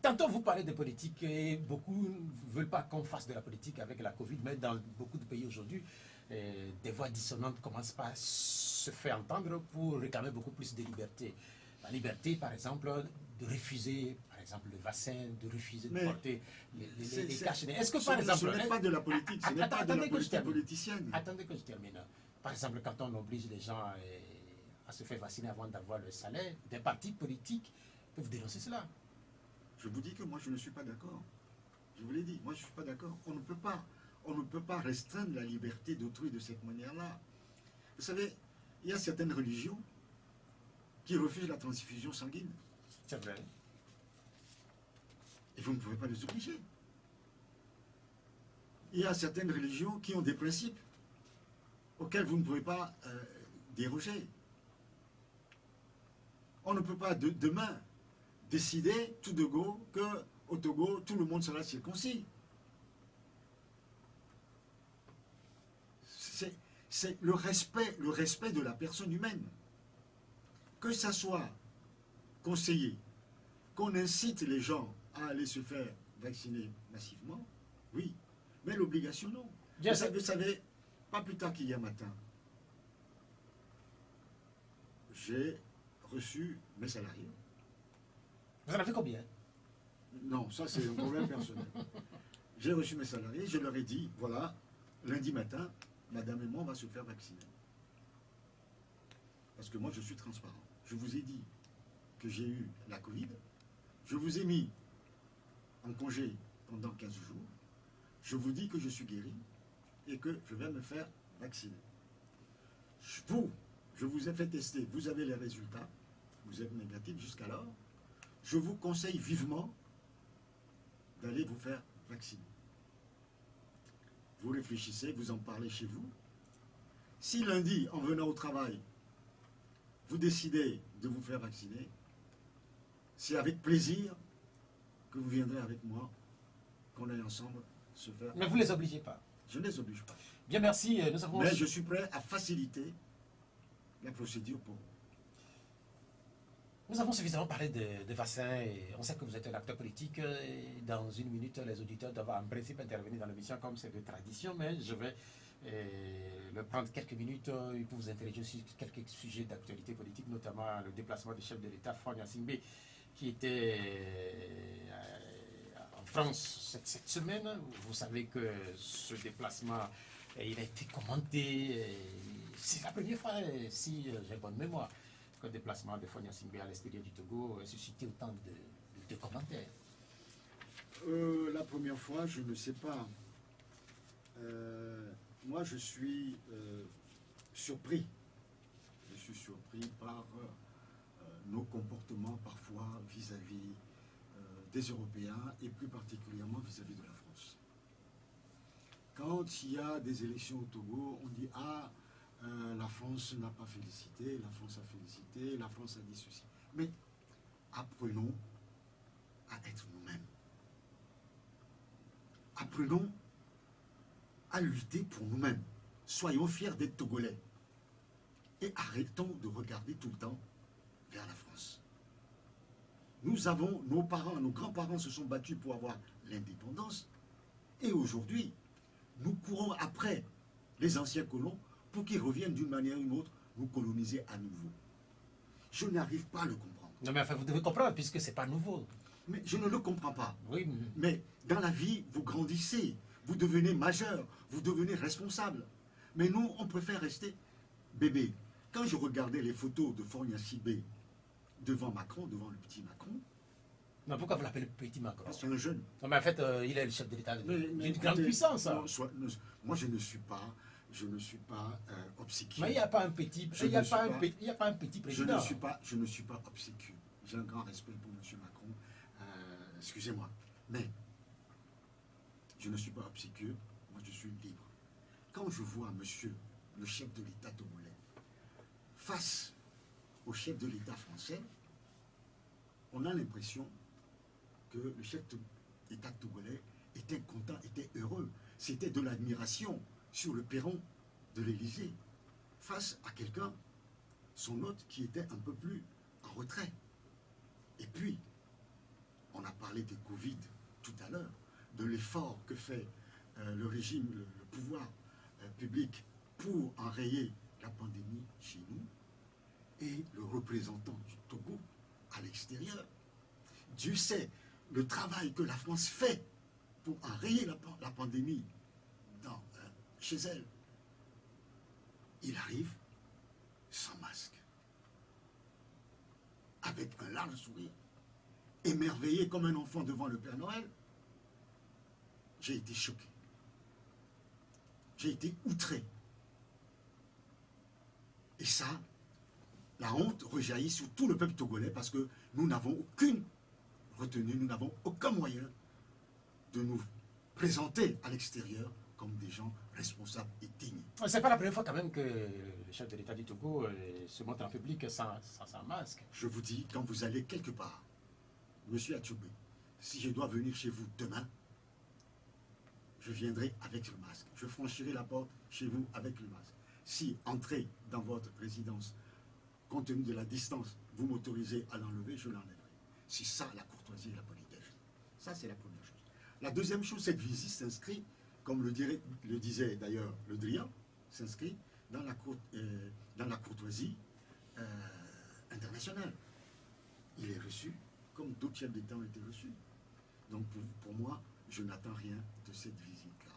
Tantôt vous parlez de politique et beaucoup ne veulent pas qu'on fasse de la politique avec la Covid, mais dans beaucoup de pays aujourd'hui, des voix dissonantes commencent à se faire entendre pour réclamer beaucoup plus de liberté. La liberté, par exemple, de refuser, par exemple, le vaccin, de refuser de porter les cache-nez. Est-ce que, par exemple... Ce n'est pas de la politique, ce n'est pas de la politique politicienne. Attendez que je termine. Par exemple, quand on oblige les gens à se faire vacciner avant d'avoir le salaire, des partis politiques peuvent dénoncer cela. Je vous dis que moi, je ne suis pas d'accord. Je vous l'ai dit, moi, je ne suis pas d'accord. On ne peut pas restreindre la liberté d'autrui de cette manière-là. Vous savez, il y a certaines religions qui refusent la transfusion sanguine. C'est vrai. Et vous ne pouvez pas les obliger. Il y a certaines religions qui ont des principes auxquels vous ne pouvez pas déroger. On ne peut pas demain décider tout de go qu'au Togo, tout le monde sera circoncis. C'est le respect de la personne humaine. Que ça soit conseillé, qu'on incite les gens à aller se faire vacciner massivement, oui, mais l'obligation, non. Vous savez, pas plus tard qu'hier matin, j'ai reçu mes salariés. Vous en avez combien? Non, ça c'est un problème personnel. J'ai reçu mes salariés, je leur ai dit, voilà, lundi matin, madame et moi, on va se faire vacciner. Parce que moi, je suis transparent. Je vous ai dit que j'ai eu la Covid, je vous ai mis en congé pendant 15 jours, je vous dis que je suis guéri et que je vais me faire vacciner. Je vous ai fait tester, vous avez les résultats, vous êtes négatif jusqu'alors, je vous conseille vivement d'aller vous faire vacciner. Vous réfléchissez, vous en parlez chez vous. Si lundi, en venant au travail, vous décidez de vous faire vacciner, c'est avec plaisir que vous viendrez avec moi, qu'on aille ensemble se faire. Mais vous ne les obligez pas. Je ne les oblige pas. Bien, merci. Nous avons... Mais je suis prêt à faciliter la procédure pour vous. Nous avons suffisamment parlé de vaccins et on sait que vous êtes un acteur politique. Et dans une minute, les auditeurs doivent en principe intervenir dans l'émission comme c'est de tradition, mais je vais le prendre quelques minutes pour vous interroger sur quelques sujets d'actualité politique, notamment le déplacement du chef de l'État, Faure Gnassingbé, qui était en France cette semaine. Vous savez que ce déplacement, il a été commenté. C'est la première fois, si j'ai bonne mémoire, que le déplacement de Faure Gnassingbé à l'extérieur du Togo a suscité autant de commentaires. La première fois, je ne sais pas. Moi, je suis surpris. Je suis surpris par nos comportements parfois vis-à-vis des Européens et plus particulièrement vis-à-vis de la France. Quand il y a des élections au Togo, on dit « Ah, la France n'a pas félicité, la France a félicité, la France a dit ceci. » Mais apprenons à être nous-mêmes. Apprenons à lutter pour nous-mêmes. Soyons fiers d'être Togolais. Et arrêtons de regarder tout le temps vers la France. Nous avons, nos parents, nos grands-parents se sont battus pour avoir l'indépendance. Et aujourd'hui, nous courons après les anciens colons pour qu'ils reviennent d'une manière ou d'une autre nous coloniser à nouveau. Je n'arrive pas à le comprendre. Non mais enfin, vous devez comprendre puisque ce n'est pas nouveau. Mais je ne le comprends pas. Oui. Mais dans la vie, vous grandissez, vous devenez majeur, vous devenez responsable. Mais nous, on préfère rester bébé. Quand je regardais les photos de Faure Gnassingbé devant Macron, devant le petit Macron... Non, pourquoi vous l'appelez petit Macron? C'est un jeune. Non mais en fait, il est le chef de l'État d'une grande écoutez, puissance. moi, je ne suis pas Je ne suis pas obséquieux. Mais il n'y a pas un petit, il y a pas un petit président. Je ne suis pas obséquieux. J'ai un grand respect pour M. Macron. Excusez-moi. Mais je ne suis pas obséquieux. Moi, je suis libre. Quand je vois monsieur, le chef de l'État togolais, face au chef de l'État français, on a l'impression que le chef de l'État togolais était content, était heureux. C'était de l'admiration sur le perron de l'Élysée, face à quelqu'un, son hôte, qui était un peu plus en retrait. Et puis, on a parlé de Covid tout à l'heure, de l'effort que fait le régime, le pouvoir public pour enrayer la pandémie chez nous, et le représentant du Togo à l'extérieur. Dieu sait le travail que la France fait pour enrayer la pandémie chez elle. Il arrive sans masque, avec un large sourire, émerveillé comme un enfant devant le Père Noël. J'ai été choqué. J'ai été outré. Et ça, la honte rejaillit sur tout le peuple togolais parce que nous n'avons aucune retenue, nous n'avons aucun moyen de nous présenter à l'extérieur comme des gens responsables et dignes. C'est pas la première fois quand même que le chef de l'État du Togo se montre en public sans masque. Je vous dis, quand vous allez quelque part, monsieur Atchoubé, si je dois venir chez vous demain, je viendrai avec le masque. Je franchirai la porte chez vous avec le masque. Si entrer dans votre résidence, compte tenu de la distance, vous m'autorisez à l'enlever, je l'enlèverai. C'est ça la courtoisie et la politesse. Ça, c'est la première chose. La deuxième chose, cette visite s'inscrit, comme le disait d'ailleurs Le Drian, s'inscrit dans la courtoisie internationale. Il est reçu comme d'autres chefs d'État ont été reçus. Donc pour moi, je n'attends rien de cette visite-là.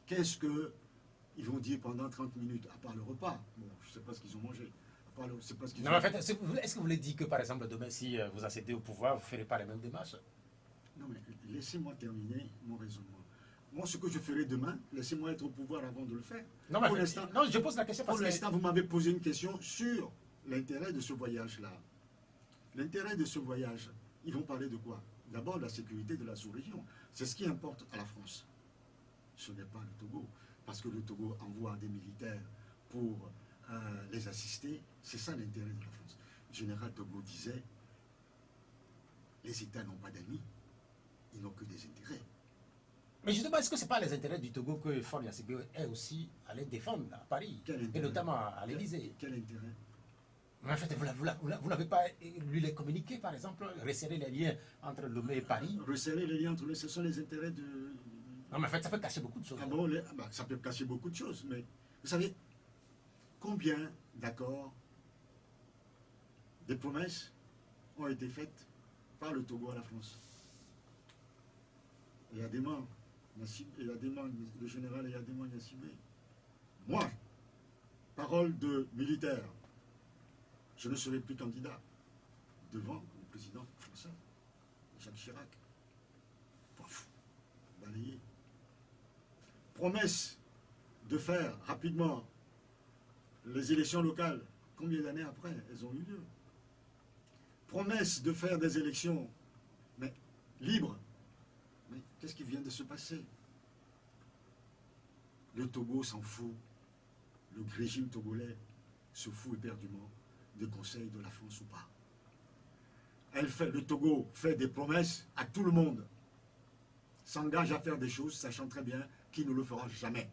Qu'est-ce qu'ils vont dire pendant 30 minutes, à part le repas? Bon, je ne sais pas ce qu'ils ont mangé. Non, en fait, est-ce que vous voulez dire que, par exemple, demain, si vous accédez au pouvoir, vous ne ferez pas les mêmes démarches? Non, mais laissez-moi terminer mon raisonnement. Moi, ce que je ferai demain, laissez-moi être au pouvoir avant de le faire. Non, mais non, je pose la question parce que... Pour l'instant, vous m'avez posé une question sur l'intérêt de ce voyage-là. L'intérêt de ce voyage, ils vont parler de quoi? D'abord, de la sécurité de la sous-région. C'est ce qui importe à la France. Ce n'est pas le Togo. Parce que le Togo envoie des militaires pour les assister. C'est ça l'intérêt de la France. Le général Togo disait, les États n'ont pas d'amis, ils n'ont que des intérêts. Mais justement, est-ce que ce n'est pas les intérêts du Togo que Faure Gnassingbé est aussi allé défendre à Paris, et notamment à l'Élysée? Quel intérêt? Mais en fait, vous n'avez pas lui les communiqué, par exemple, resserrer les liens entre Lomé et Paris? Resserrer les liens entre eux, ce sont les intérêts de... Non, mais en fait, ça peut cacher beaucoup de choses. Ah bon, ça peut cacher beaucoup de choses, mais vous savez, combien d'accords, des promesses ont été faites par le Togo à la France? Il y a des membres, le général Eyadema Gnassingbé. Moi, parole de militaire, je ne serai plus candidat devant le président français, Jacques Chirac. Pouf, balayé. Promesse de faire rapidement les élections locales. Combien d'années après elles ont eu lieu? Promesse de faire des élections, mais libres. Mais qu'est-ce qui vient de se passer? Le Togo s'en fout. Le régime togolais se fout éperdument des conseils de la France ou pas. Le Togo fait des promesses à tout le monde, s'engage à faire des choses, sachant très bien qu'il ne le fera jamais.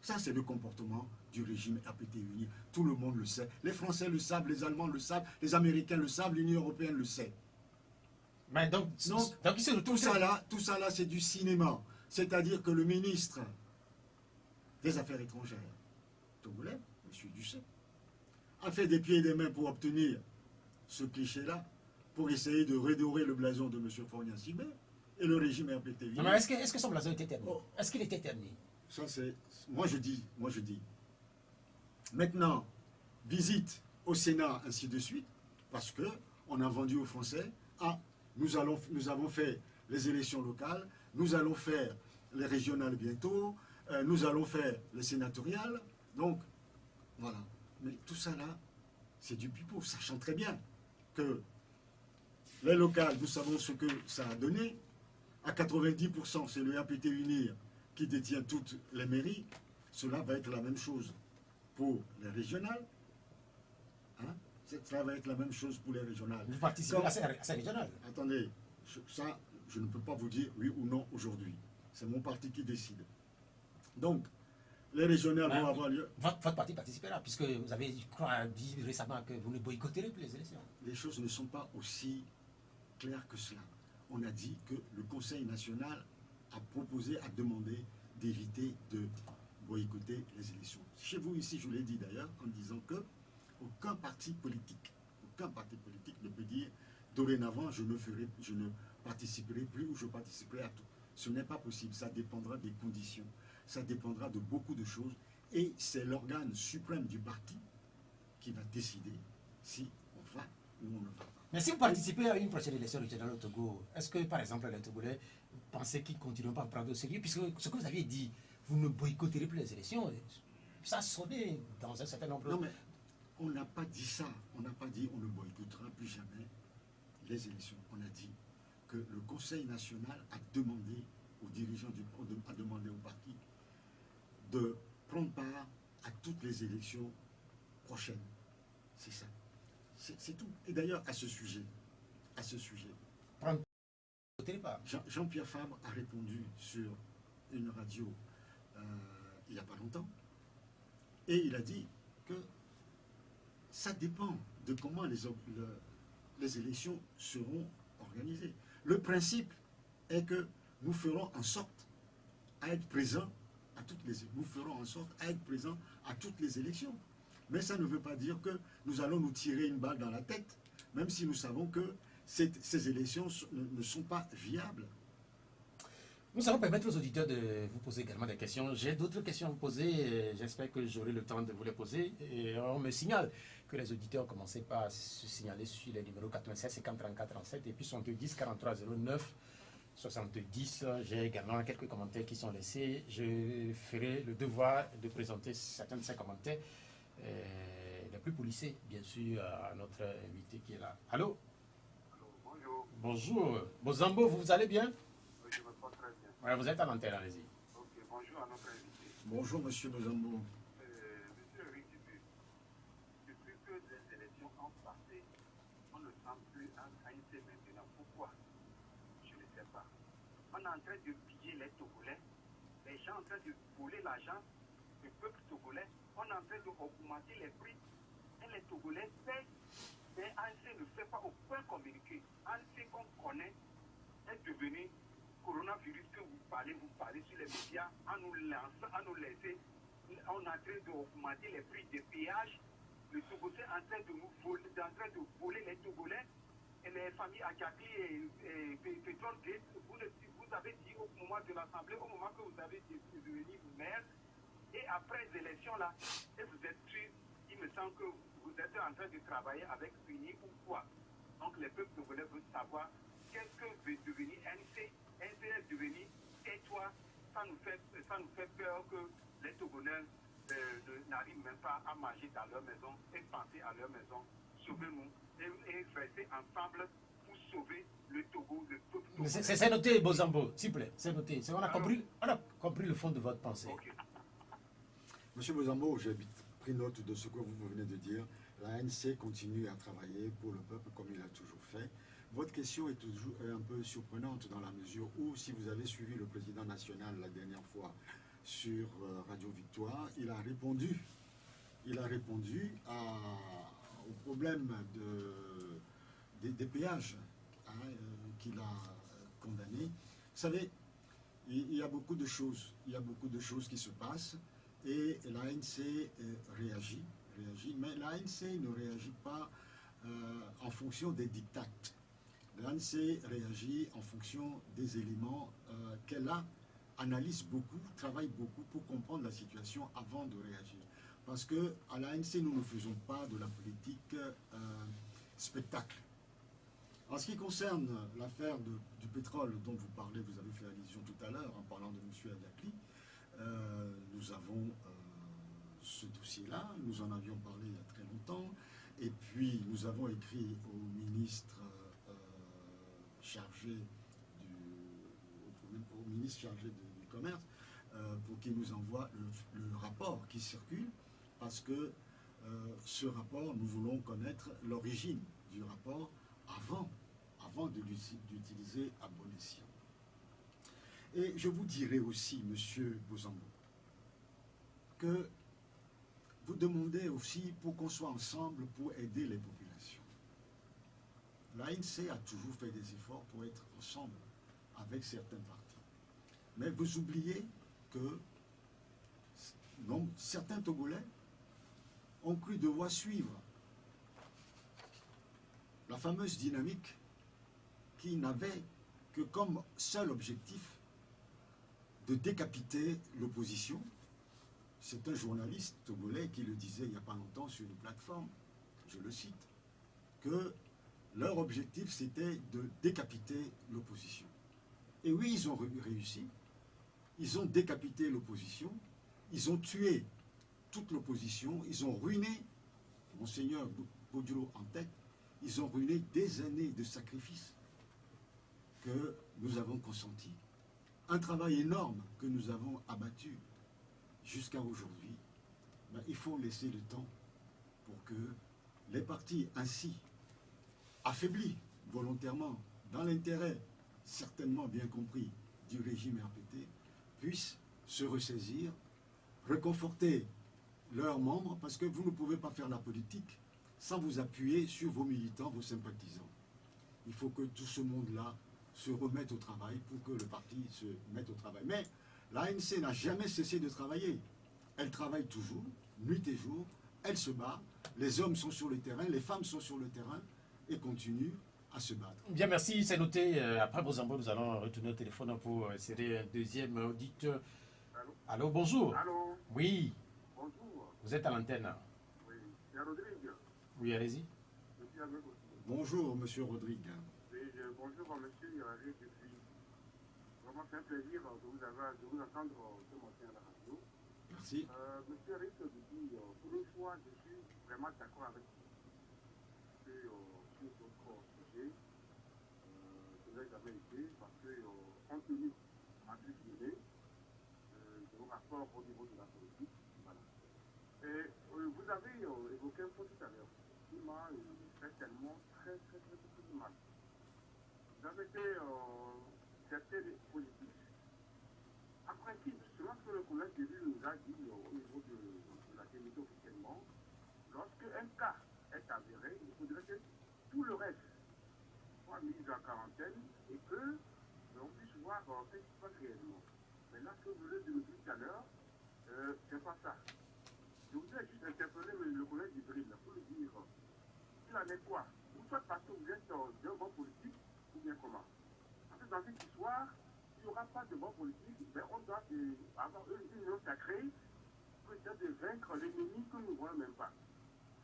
Ça, c'est le comportement du régime RPT-Uni. Tout le monde le sait. Les Français le savent, les Allemands le savent, les Américains le savent, l'Union européenne le sait. Mais donc tout ça là, c'est du cinéma. C'est-à-dire que le ministre des Affaires étrangères togolais, M. Ducet, a fait des pieds et des mains pour obtenir ce cliché-là, pour essayer de redorer le blason de M. Faure Gnassingbé et le régime RPT-Uni. Mais est-ce que son blason était terni? Est-ce qu'il était terni? Ça, c'est... Moi, je dis. Maintenant, visite au Sénat, ainsi de suite, parce qu'on a vendu aux Français, nous avons fait les élections locales, nous allons faire les régionales bientôt, nous allons faire le sénatorial. Donc, voilà. Mais tout ça là, c'est du pipeau, sachant très bien que les locales, nous savons ce que ça a donné. À 90%, c'est le RPT Unir qui détient toutes les mairies. Cela va être la même chose pour les régionales. Hein? Ça va être la même chose pour les régionales. Vous participez à ces régionales. Attendez, ça, je ne peux pas vous dire oui ou non aujourd'hui. C'est mon parti qui décide. Donc, les régionales vont avoir lieu. Votre parti participera, puisque vous avez, je crois, dit récemment que vous ne boycotterez plus les élections. Les choses ne sont pas aussi claires que cela. On a dit que le Conseil national a proposé, a demandé d'éviter de boycotter les élections. Chez vous ici, je l'ai dit d'ailleurs, en disant que aucun parti politique ne peut dire dorénavant je ne participerai plus ou je participerai à tout. Ce n'est pas possible, ça dépendra des conditions, ça dépendra de beaucoup de choses et c'est l'organe suprême du parti qui va décider si on va ou on ne va pas. Mais si vous participez à une prochaine élection régionale au Togo, est-ce que par exemple les Togolais pensez qu'ils continueront pas à prendre au sérieux, puisque ce que vous aviez dit, vous ne boycotterez plus les élections, ça sonnait dans un certain nombre de... Non mais on n'a pas dit ça, on n'a pas dit on ne boycottera plus jamais les élections. On a dit que le Conseil national a demandé aux dirigeants a demandé au parti de prendre part à toutes les élections prochaines. C'est ça. C'est tout. Et d'ailleurs, à ce sujet, Jean-Pierre Fabre a répondu sur une radio il n'y a pas longtemps, et il a dit que ça dépend de comment les élections seront organisées. Le principe est que nous ferons en sorte à être présents à toutes les élections. Mais ça ne veut pas dire que nous allons nous tirer une balle dans la tête, même si nous savons que ces élections ne sont pas viables. Nous allons permettre aux auditeurs de vous poser également des questions. J'ai d'autres questions à vous poser, j'espère que j'aurai le temps de vous les poser. Et on me signale que les auditeurs ont commencé par se signaler sur les numéros 96 50 34 37 et puis 70 43 09 70. J'ai également quelques commentaires qui sont laissés. Je ferai le devoir de présenter certains de ces commentaires, les plus policiers, bien sûr, à notre invité qui est là. Allô? Bonjour. Bonjour. Bozambo, vous allez bien? Oui, je me porte très bien. Ouais, vous êtes à l'antenne, allez-y. Ok, bonjour à notre invité. Bonjour, monsieur Bozambo. Monsieur Rikibu, depuis que les élections ont passé, on ne sent plus un ANC maintenant. Pourquoi? Je ne sais pas. On est en train de piller les Togolais, les gens en train de voler l'argent, le peuple togolais, on est en train d'augmenter les prix, et les Togolais payent, mais ANC ne fait pas aucun communiqué. ANC qu'on connaît est devenu coronavirus que vous parlez sur les médias, en nous lançant, en nous laisser, on est en train d'augmenter les prix des péages, le Togo est en train de nous voler, les Togolais, et les familles Adjaki et Pétrole Gate. Vous avez dit au moment de l'Assemblée, au moment que vous avez devenu maire, et après les élections là, et vous êtes sûr, il me semble que vous êtes en train de travailler avec Fini ou quoi. Donc les peuples togolais veulent savoir qu'est-ce que veut devenir NC. NC est devenu, et toi, ça nous fait peur que les Togolais n'arrivent même pas à manger dans leur maison et penser à leur maison. Sauvez-nous et rester ensemble pour sauver le Togo, le peuple togolais. C'est noté, Bozambo, s'il vous plaît, c'est noté. On a compris le fond de votre pensée. Okay. Monsieur Bozambo, j'ai pris note de ce que vous venez de dire. L'ANC continue à travailler pour le peuple comme il a toujours fait. Votre question est toujours un peu surprenante dans la mesure où, si vous avez suivi le président national la dernière fois sur Radio Victoire, il a répondu au problème des péages qu'il a condamné. Vous savez, il y a beaucoup de choses qui se passent et l'ANC réagit, mais l'ANC ne réagit pas en fonction des dictates. L'ANC réagit en fonction des éléments qu'elle analyse beaucoup, travaille beaucoup pour comprendre la situation avant de réagir. Parce qu'à l'ANC, nous ne faisons pas de la politique spectacle. En ce qui concerne l'affaire du pétrole dont vous parlez, vous avez fait allusion tout à l'heure en parlant de M. Adjaki, Nous avons ce dossier-là, nous en avions parlé il y a très longtemps, et puis nous avons écrit au ministre chargé au ministre chargé du commerce pour qu'il nous envoie le rapport qui circule, parce que ce rapport, nous voulons connaître l'origine du rapport avant d'utiliser à bon escient. Et je vous dirai aussi, Monsieur Bozambo, que vous demandez aussi pour qu'on soit ensemble pour aider les populations. L'ANC a toujours fait des efforts pour être ensemble avec certains partis. Mais vous oubliez que certains Togolais ont cru devoir suivre la fameuse dynamique qui n'avait que comme seul objectif de décapiter l'opposition. C'est un journaliste togolais qui le disait il n'y a pas longtemps sur une plateforme, je le cite, que leur objectif c'était de décapiter l'opposition. Et oui, ils ont réussi, ils ont décapité l'opposition, ils ont tué toute l'opposition, ils ont ruiné, Monseigneur Boduro en tête, ils ont ruiné des années de sacrifices que nous avons consentis. Un travail énorme que nous avons abattu jusqu'à aujourd'hui. Ben, il faut laisser le temps pour que les partis ainsi affaiblis volontairement, dans l'intérêt certainement bien compris du régime RPT, puissent se ressaisir, reconforter leurs membres, parce que vous ne pouvez pas faire la politique sans vous appuyer sur vos militants, vos sympathisants. Il faut que tout ce monde-là se remette au travail pour que le parti se mette au travail. Mais l'ANC n'a jamais cessé de travailler. Elle travaille toujours, nuit et jour, elle se bat, les hommes sont sur le terrain, les femmes sont sur le terrain et continuent à se battre. Bien, merci, c'est noté. Après Bozambo, nous allons retourner au téléphone pour insérer un deuxième auditeur. Allô, bonjour. Allô, Oui, bonjour. vous êtes à l'antenne. Oui, c'est Rodrigue. Oui, allez-y. Je suis avec aussi. Bonjour, Monsieur Rodrigue. Bonjour, monsieur Yarari, depuis. Vraiment, c'est un plaisir de vous entendre ce matin à la radio. Merci. Monsieur Eric Duby, pour une fois, je suis vraiment d'accord avec vous. Sur votre sujet, je n'ai jamais été, parce que, compte tenu de vos rapports au niveau de la politique, voilà. Et vous avez évoqué un point tout à l'heure qui m'a fait tellement très mal. Vous avez été certain politique. En principe, selon ce que le collègue d'élu nous a dit au niveau de la démission officiellement, lorsque un cas est avéré, il faudrait que tout le reste soit mis en quarantaine et que l'on puisse voir ce qui se passe réellement. Mais là, ce que vous voulez dire tout à l'heure, c'est pas ça. Je voudrais juste interpeller le collègue d'Ibril pour lui dire il en est quoi? Vous soit parce que vous êtes d'un bon politique, ou bien comment? Parce que dans cette histoire, il n'y aura pas de bon politique, mais on doit avoir une union sacrée pour essayer de vaincre l'ennemi que nous ne voyons même pas.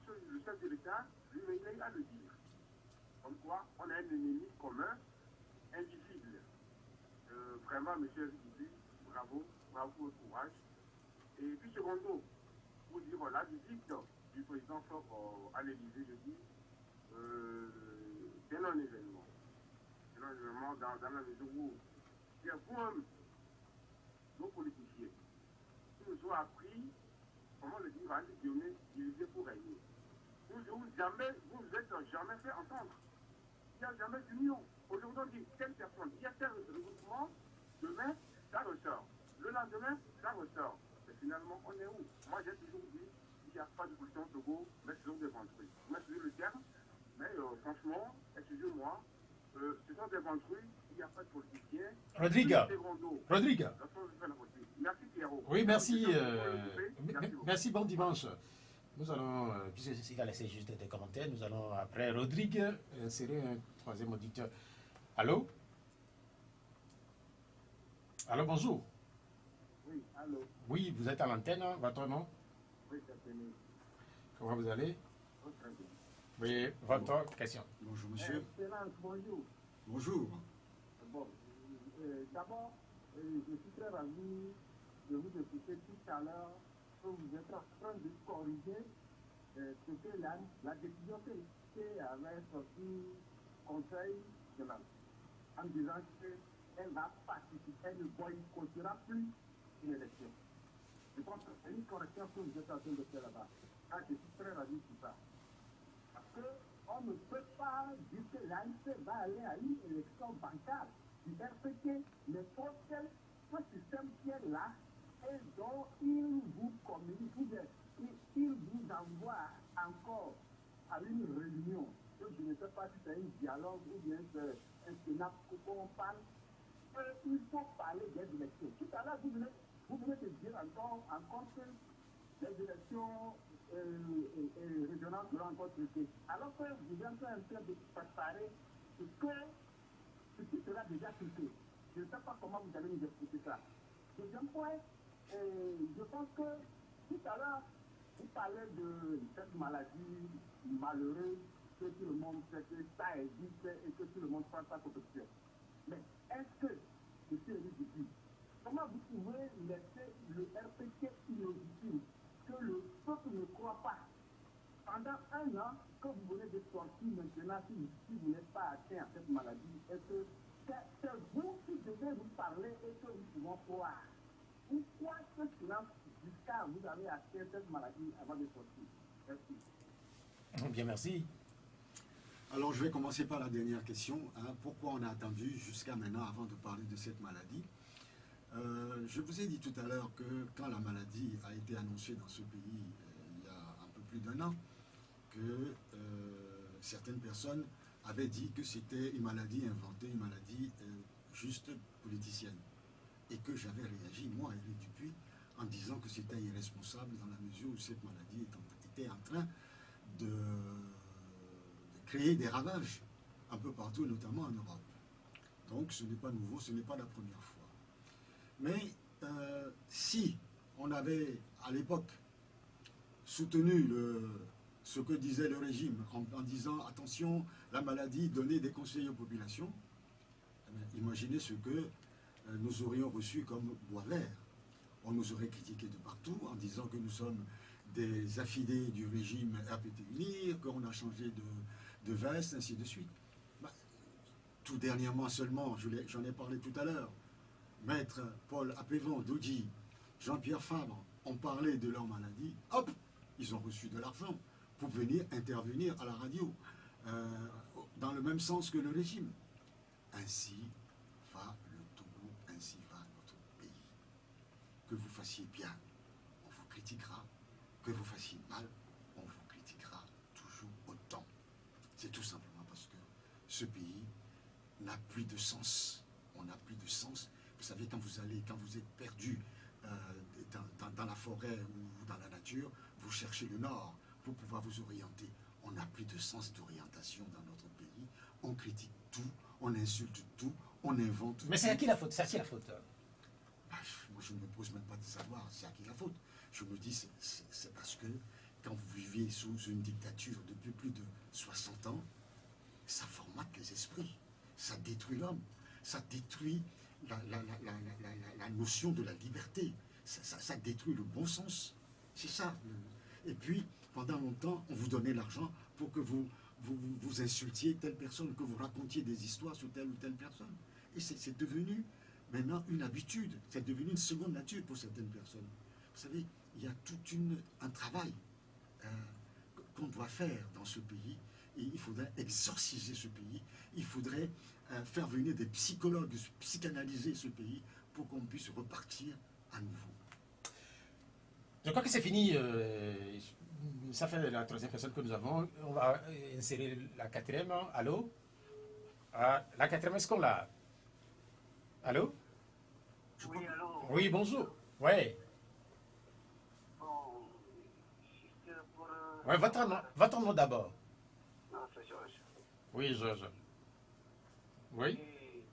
Le chef de l'État, lui-même, il a le dire. Comme quoi, on a un ennemi commun, invisible. Vraiment, monsieur Duby, bravo pour votre courage. Et puis, secondo, pour dire la visite du président à l'Élysée, je dis, c'est un événement. C'est un événement dans la mesure où il y a vous-même, nos politiciens, qui nous ont appris, comment le dire, à diviser pour régner. Vous vous êtes jamais fait entendre. Il n'y a jamais d'union. Aujourd'hui, on dit telle personne, il y a tel regroupement, demain, ça ressort. Le lendemain, ça ressort. Mais finalement, on est où? Moi, j'ai toujours dit, il n'y a pas de position au Togo, mais ce sont des ventrues. Vous m'excusez le terme, mais franchement, excusez-moi, ce sont des ventrues, il n'y a pas de politicien. Rodrigue. Merci Pierrot. Oui, merci. Merci, bon dimanche. Nous allons, puisqu'il a laissé juste des commentaires, nous allons, après Rodrigue, insérer un troisième auditeur. Allô? Allô, bonjour. Oui, allô. Oui, vous êtes à l'antenne, votre nom? Oui, c'est Denis. Comment vous allez? Très bien. Oui, votre question. Bonjour, monsieur. Excellence, bonjour. Bonjour. Bon, d'abord, je suis très ravi de vous écouter tout à l'heure, que vous êtes en train de corriger ce que la décision qui avait sorti Conseil de la en disant qu'elle va participer, elle ne boycottera plus une élection. Je pense que c'est une correction que vous êtes en train de faire là-bas. Ah, je suis très ravi de ça. Parce qu'on ne peut pas dire que l'ANC va aller à une élection bancale du RPT, mais pour quel système qui est là et dont il vous communique, il vous envoie encore à une réunion. Je ne sais pas si c'est un dialogue ou bien c'est un sénat qu'on parle. Il faut parler des élections. Tout à l'heure, vous venez de dire encore que les élections régionales seront encore truquées. Alors que vous êtes en train de préparer ce qui sera déjà truqué. Je ne sais pas comment vous allez nous expliquer ça. Deuxième point, je pense que tout à l'heure, vous parlez de cette maladie malheureuse que tout le monde sait que ça existe et que tout le monde prend sa protection. Mais est-ce que, M. Éric, comment vous pouvez laisser le RPT illégitime que le peuple ne croit pas pendant un an que vous venez de sortir maintenant si vous n'êtes pas atteint à cette maladie? Est-ce que c'est vous qui devez nous parler et que nous pouvons croire? Pourquoi ce silence jusqu'à vous avez atteint cette maladie avant de sortir? Merci. Bien, merci. Alors, je vais commencer par la dernière question. Pourquoi on a attendu jusqu'à maintenant avant de parler de cette maladie? Je vous ai dit tout à l'heure que quand la maladie a été annoncée dans ce pays il y a un peu plus d'un an, que certaines personnes avaient dit que c'était une maladie inventée, une maladie juste politicienne. Et que j'avais réagi, moi, Éric Dupuis, en disant que c'était irresponsable dans la mesure où cette maladie était en train de créer des ravages un peu partout, notamment en Europe. Donc ce n'est pas nouveau, ce n'est pas la première fois. Mais si on avait à l'époque soutenu ce que disait le régime en disant attention, la maladie, donnez des conseils aux populations, imaginez ce que nous aurions reçu comme bois vert. On nous aurait critiqué de partout en disant que nous sommes des affidés du régime RPT UNIR, qu'on a changé de veste, ainsi de suite. Tout dernièrement seulement, j'en ai parlé tout à l'heure, Maître Paul Apévan, Dodji, Jean-Pierre Fabre ont parlé de leur maladie, hop, ils ont reçu de l'argent pour venir intervenir à la radio, dans le même sens que le régime. Ainsi va le Togo, ainsi va notre pays. Que vous fassiez bien, on vous critiquera. Que vous fassiez mal, on vous critiquera toujours autant. C'est tout simplement parce que ce pays n'a plus de sens. On n'a plus de sens. Vous savez, quand vous êtes perdu dans la forêt ou dans la nature, vous cherchez le nord pour pouvoir vous orienter. On n'a plus de sens d'orientation dans notre pays. On critique tout, on insulte tout, on invente tout. Mais c'est à qui la faute? C'est à qui la faute? Moi, je ne me pose même pas de savoir c'est à qui la faute. Je me dis, c'est parce que quand vous vivez sous une dictature depuis plus de 60 ans, ça formate les esprits, ça détruit l'homme, ça détruit la notion de la liberté, ça détruit le bon sens. C'est ça. Et puis, pendant longtemps, on vous donnait l'argent pour que vous insultiez telle personne, que vous racontiez des histoires sur telle ou telle personne. Et c'est devenu maintenant une habitude, c'est devenu une seconde nature pour certaines personnes. Vous savez, il y a tout un travail qu'on doit faire dans ce pays, et il faudrait exorciser ce pays, il faudrait faire venir des psychologues, psychanalyser ce pays pour qu'on puisse repartir à nouveau. Je crois que c'est fini. Ça fait la troisième personne que nous avons. On va insérer la quatrième. Allô? La quatrième, est-ce qu'on l'a? Allô? Oui, alors. Oui, bonjour. Oui. Bon, juste pour. Ouais, votre nom d'abord. Non, c'est Georges. Oui, Georges. Oui. Et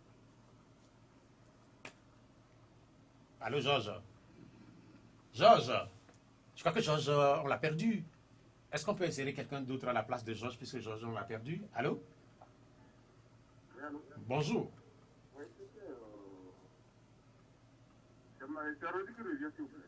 Allô, Georges. Georges. Je crois que Georges, on l'a perdu. Est-ce qu'on peut insérer quelqu'un d'autre à la place de Georges, puisque Georges, on l'a perdu? Allô? allô? Bonjour. Oui, c'est C'est Rodrigue qui revient, s'il vous plaît.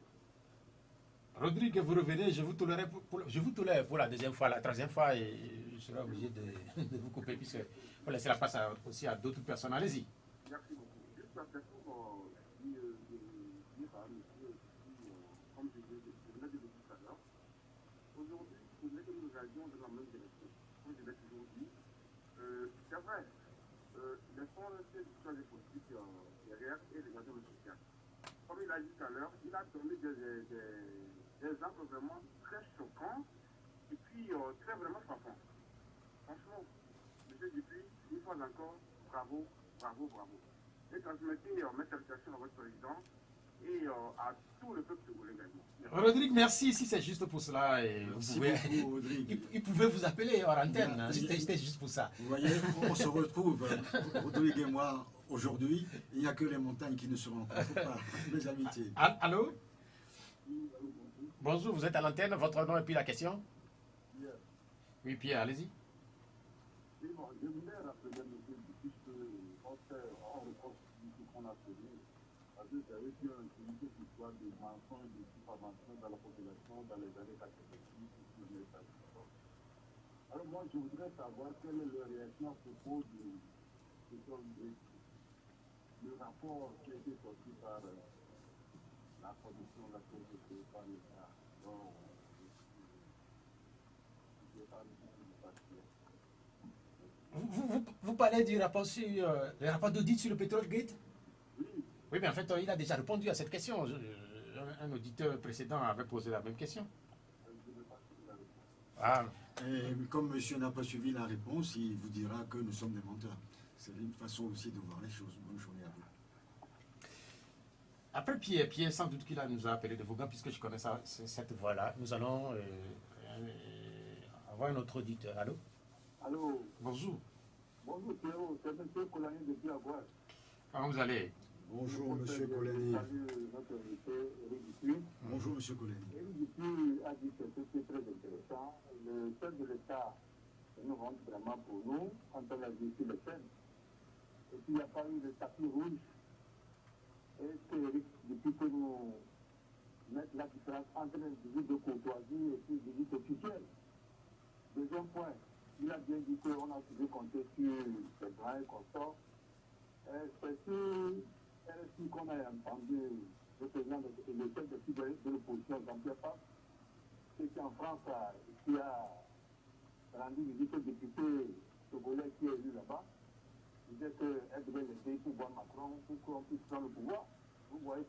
Rodrigue, vous revenez, je vous tolère pour la deuxième fois, la troisième fois, et je serai obligé de vous couper, puisque faut laisser la place aussi à d'autres personnes. Allez-y. Merci beaucoup. Juste après pour dire à monsieur, comme je venais de le dire tout à l'heure, aujourd'hui, il faudrait que nous allions dans la même direction. Comme je l'ai toujours dit, c'est vrai, les fonds des politiques derrière et les agents sociaux. Comme il a dit tout à l'heure, il a donné des exemples vraiment très choquants et puis très vraiment frappants. Franchement, M. Dupuis, une fois encore, bravo, bravo, bravo. Et transmettez mes salutations à votre président et à tout le peuple togolais également. Rodrigue, merci. Si c'est juste pour cela, et Merci beaucoup, Rodrigue. il pouvait vous appeler hors antenne. C'était juste pour ça. Vous voyez, on se retrouve, Rodrigue et moi, aujourd'hui. Il n'y a que les montagnes qui ne se rencontrent pas, mes amitiés. Allô? Bonjour, vous êtes à l'antenne. Votre nom et puis la question? Oui, Pierre, allez-y. Oui, bon, je voulais rappeler, monsieur, puisque on reproche ce qu'on a fait. Parce que c'est vrai qu'il y a une histoire de mensonges, de diffamation dans la population dans les années 90 sur les États-Unis. Alors moi, je voudrais savoir quelle est leur réaction à propos le rapport qui a été sorti par la commission de la société par l'État. Donc, je parle du parti. Vous parlez du rapport sur le rapport d'audit sur le pétrole gate? Oui, mais en fait, il a déjà répondu à cette question. Un auditeur précédent avait posé la même question. Ah. Et comme monsieur n'a pas suivi la réponse, il vous dira que nous sommes des menteurs. C'est une façon aussi de voir les choses. Bonne journée à vous. Après Pierre, sans doute qu'il nous a appelé de Vaughan, puisque je connais cette voix-là. Nous allons avoir un autre auditeur. Allô? Allô? Bonjour. Bonjour Théo, c'est M. Colani de Piagoua. Comment vous allez? Bonjour, monsieur Colani. Salut notre invité, Eric Dupuis. Bonjour, monsieur Colani. Eric Dupuis a dit quelque chose qui est très intéressant. Le chef de l'État nous rentre vraiment pour nous quand on a vu sur les scènes. Et puis il n'y a pas eu le tapis rouge. Est-ce que Eric Dupuis peut nous mettre la différence entre une visite de courtoisie et puis une visite officielle? Deuxième point, il a bien dit qu'on a toujours compté sur les droits et consorts. C'est sur RSI qu'on a entendu le président le chef de l'opposition, Jean-Pierre Pape, qui est en France, qui a rendu visite au député togolais qui est élu là-bas. Il disait qu'elle devait l'aider pour voir Macron, pour qu'on puisse prendre le pouvoir. Vous voyez,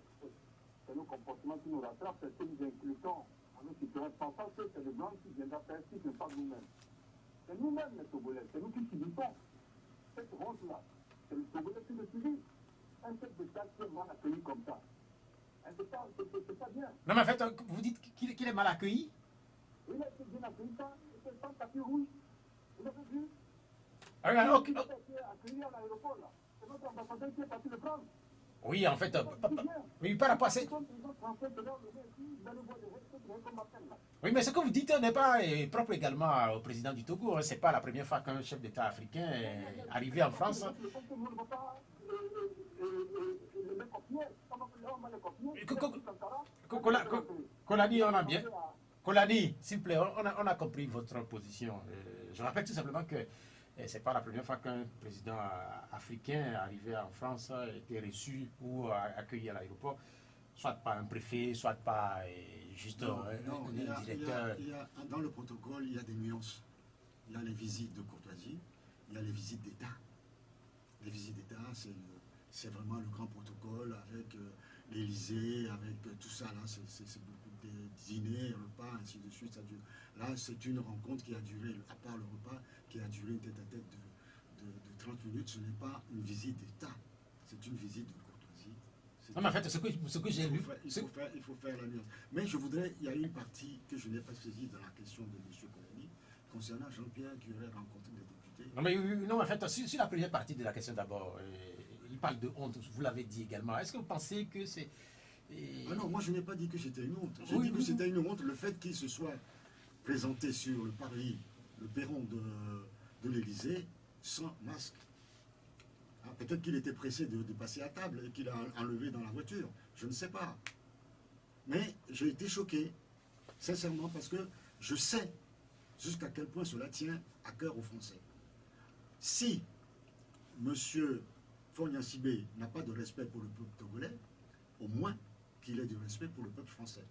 c'est nos comportements qui nous rattrapent, c'est que nous inclutons à nos citoyens, pensant que c'est le blanc qui viendra faire ce qui n'est pas nous-mêmes. C'est nous-mêmes les Togolais, c'est nous qui subissons cette honte-là. C'est le Togolais qui le subit. Un chef d'État qui est mal accueilli comme ça. C'est pas bien. Non, mais en fait, vous dites qu'il est mal accueilli? Il a été bien accueilli, ça. C'est pas un tapis rouge. Vous l'avez vu? Alors, Il a été accueilli à l'aéroport, là. C'est notre ambassadeur qui est parti le prendre. oui, en fait, oui, par rapport à ces... Oui, mais ce que vous dites n'est pas propre également au président du Togo. Ce n'est pas la première fois qu'un chef d'État africain est arrivé en France. Colani, on a bien... Colani, s'il vous plaît, on a compris votre position. Je rappelle tout simplement que ce n'est pas la première fois qu'un président africain arrivé en France a été reçu ou accueilli à l'aéroport, soit par un préfet, soit par juste un directeur. Dans le protocole, il y a des nuances. Il y a les visites de courtoisie, il y a les visites d'État. Les visites d'État, c'est vraiment le grand protocole avec l'Élysée, avec tout ça. Là, c'est beaucoup de dîners, repas, ainsi de suite. Ça dure. Là, c'est une rencontre qui a duré, à part le repas, qui a duré une tête-à-tête de 30 minutes. Ce n'est pas une visite d'État, c'est une visite de courtoisie. Non, mais en fait, ce que j'ai lu... Il faut faire la nuance. Mais je voudrais, il y a une partie que je n'ai pas saisie dans la question de M. Colani, concernant Jean-Pierre qui aurait rencontré des députés. Non, mais non, en fait, sur la première partie de la question d'abord, il parle de honte, vous l'avez dit également. Est-ce que vous pensez que c'est... Ah non, moi je n'ai pas dit que c'était une honte. J'ai dit que c'était une honte le fait qu'il se soit présenté sur le perron de l'Élysée sans masque. Hein, peut-être qu'il était pressé de passer à table et qu'il a enlevé dans la voiture. Je ne sais pas. Mais j'ai été choqué, sincèrement, parce que je sais jusqu'à quel point cela tient à cœur aux Français. Si M. Faure Gnassingbé n'a pas de respect pour le peuple togolais, au moins qu'il ait du respect pour le peuple français.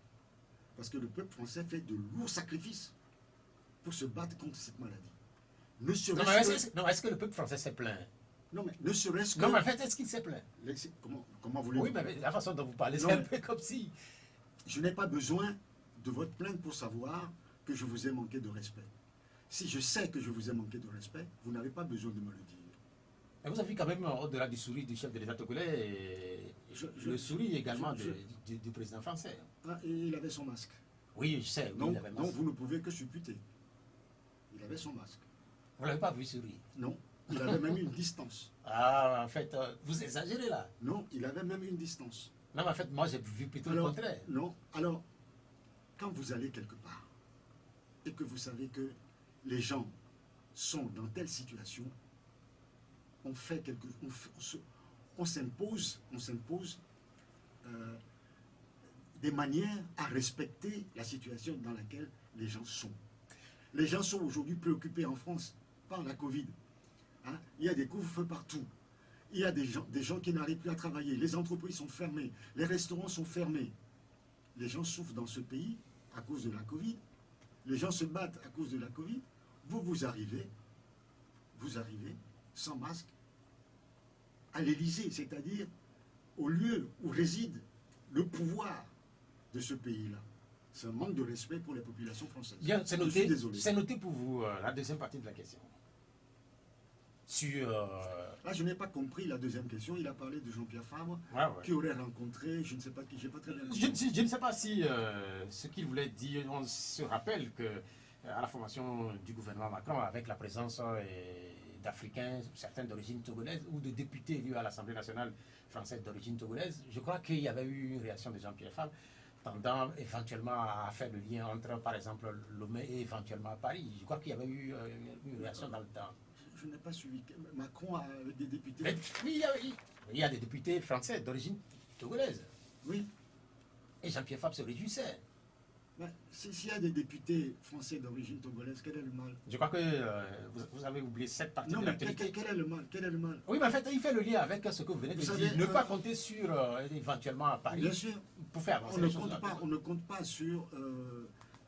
Parce que le peuple français fait de lourds sacrifices pour se battre contre cette maladie. Ne serait-ce que... Non, est-ce que le peuple français s'est plaint? Non, mais ne serait-ce que... Non, mais en fait, est-ce qu'il s'est plaint? Comment voulez-vous... Oui, mais la façon dont vous parlez, c'est Non, un peu comme si... Je n'ai pas besoin de votre plainte pour savoir que je vous ai manqué de respect. Si je sais que je vous ai manqué de respect, vous n'avez pas besoin de me le dire. Mais vous avez vu quand même, au-delà du sourire du chef de l'État togolais, le sourire également du président français. Ah, et il avait son masque. Oui, je sais. Oui, Donc, il avait donc vous ne pouvez que supputer. Il avait son masque. Vous ne l'avez pas vu sourire? Non, il avait même une distance. Ah, en fait, vous exagérez là. Non, il avait même une distance. Non, mais en fait, moi, j'ai vu plutôt le contraire. Non, alors, quand vous allez quelque part et que vous savez que les gens sont dans telle situation, on fait quelque on s'impose des manières à respecter la situation dans laquelle les gens sont. Les gens sont aujourd'hui préoccupés en France par la Covid. Hein? Il y a des couvre-feux partout. Il y a des gens qui n'arrivent plus à travailler. Les entreprises sont fermées. Les restaurants sont fermés. Les gens souffrent dans ce pays à cause de la Covid. Les gens se battent à cause de la Covid. Vous arrivez sans masque à l'Élysée, c'est-à-dire au lieu où réside le pouvoir de ce pays-là. C'est un manque de respect pour les populations françaises. Bien, c'est noté, désolé. c'est noté pour vous la deuxième partie de la question. Sur... Là, je n'ai pas compris la deuxième question. Il a parlé de Jean-Pierre Fabre, Ouais. qui aurait rencontré, je ne sais pas qui, je n'ai pas très bien compris. Je ne sais pas si ce qu'il voulait dire, on se rappelle que à la formation du gouvernement Macron, avec la présence d'Africains, certains d'origine togolaise, ou de députés élus à l'Assemblée nationale française d'origine togolaise, je crois qu'il y avait eu une réaction de Jean-Pierre Fabre tendant éventuellement à faire le lien entre, par exemple, Lomé et éventuellement Paris. Je crois qu'il y avait eu une réaction dans le temps. Je n'ai pas suivi. Macron avec des députés. Mais, oui, il y a des députés français d'origine togolaise. Oui. Et Jean-Pierre Fabre se réjouissait. Mais s'il y a des députés français d'origine togolaise, quel est le mal? Je crois que vous avez oublié cette partie Non, de mais l'actualité. quel est le mal? Quel est le mal? Oui, mais en fait, il fait le lien avec ce que vous venez de Vous dire. savez, Ne pas compter sur éventuellement à Paris Bien sûr. pour faire avancer On ne, les choses. on ne compte pas sur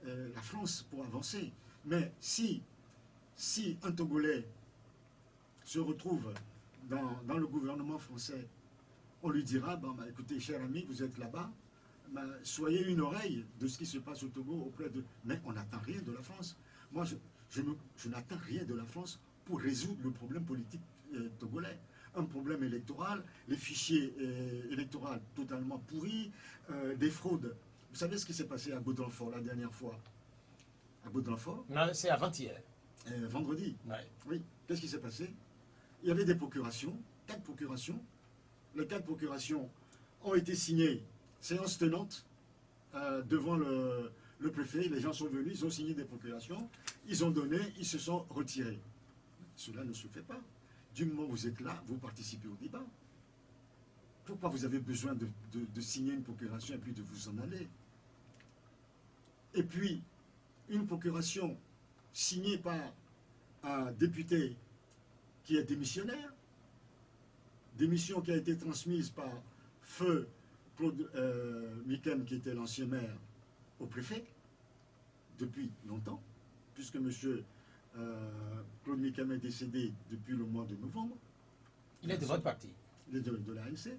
la France pour avancer. Mais si un Togolais se retrouve dans le gouvernement français, on lui dira, bon, bah, écoutez, cher ami, vous êtes là-bas, bah, soyez une oreille de ce qui se passe au Togo auprès de... Mais on n'attend rien de la France. Moi, je n'attends rien de la France pour résoudre le problème politique togolais. Un problème électoral, les fichiers électoraux totalement pourris, des fraudes. Vous savez ce qui s'est passé à Baudrenfort la dernière fois? À Baudrenfort? Non, c'est avant-hier. Vendredi. Ouais. Oui. Qu'est-ce qui s'est passé? Il y avait des procurations, 4 procurations. Les 4 procurations ont été signées, séance tenante, devant le préfet. Les gens sont venus, ils ont signé des procurations, ils ont donné, ils se sont retirés. Cela ne se fait pas. Du moment où vous êtes là, vous participez au débat. Pourquoi vous avez besoin de signer une procuration et puis de vous en aller? Et puis, une procuration signée par un député qui est démissionnaire, démission qui a été transmise par feu Claude Mikem, qui était l'ancien maire, au préfet, depuis longtemps, puisque M. Claude Mikem est décédé depuis le mois de novembre. Il est de votre parti. De l'ANC.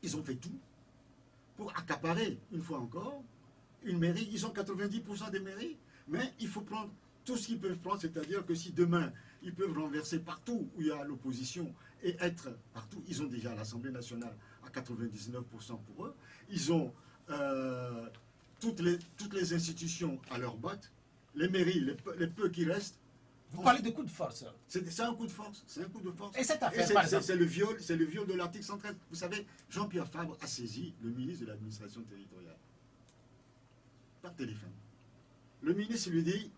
Ils ont fait tout pour accaparer, une fois encore, une mairie. Ils ont 90% des mairies, mais il faut prendre tout ce qu'ils peuvent prendre, c'est-à-dire que si demain, ils peuvent renverser partout où il y a l'opposition et être partout, ils ont déjà l'Assemblée nationale à 99% pour eux, ils ont toutes les institutions à leur botte, les mairies, les peu qui restent. Vous parlez de coup de force. C'est un coup de force, c'est un coup de force. Et cette affaire, par exemple... C'est le viol de l'article 113. Vous savez, Jean-Pierre Fabre a saisi le ministre de l'administration territoriale par téléphone. Le ministre lui dit,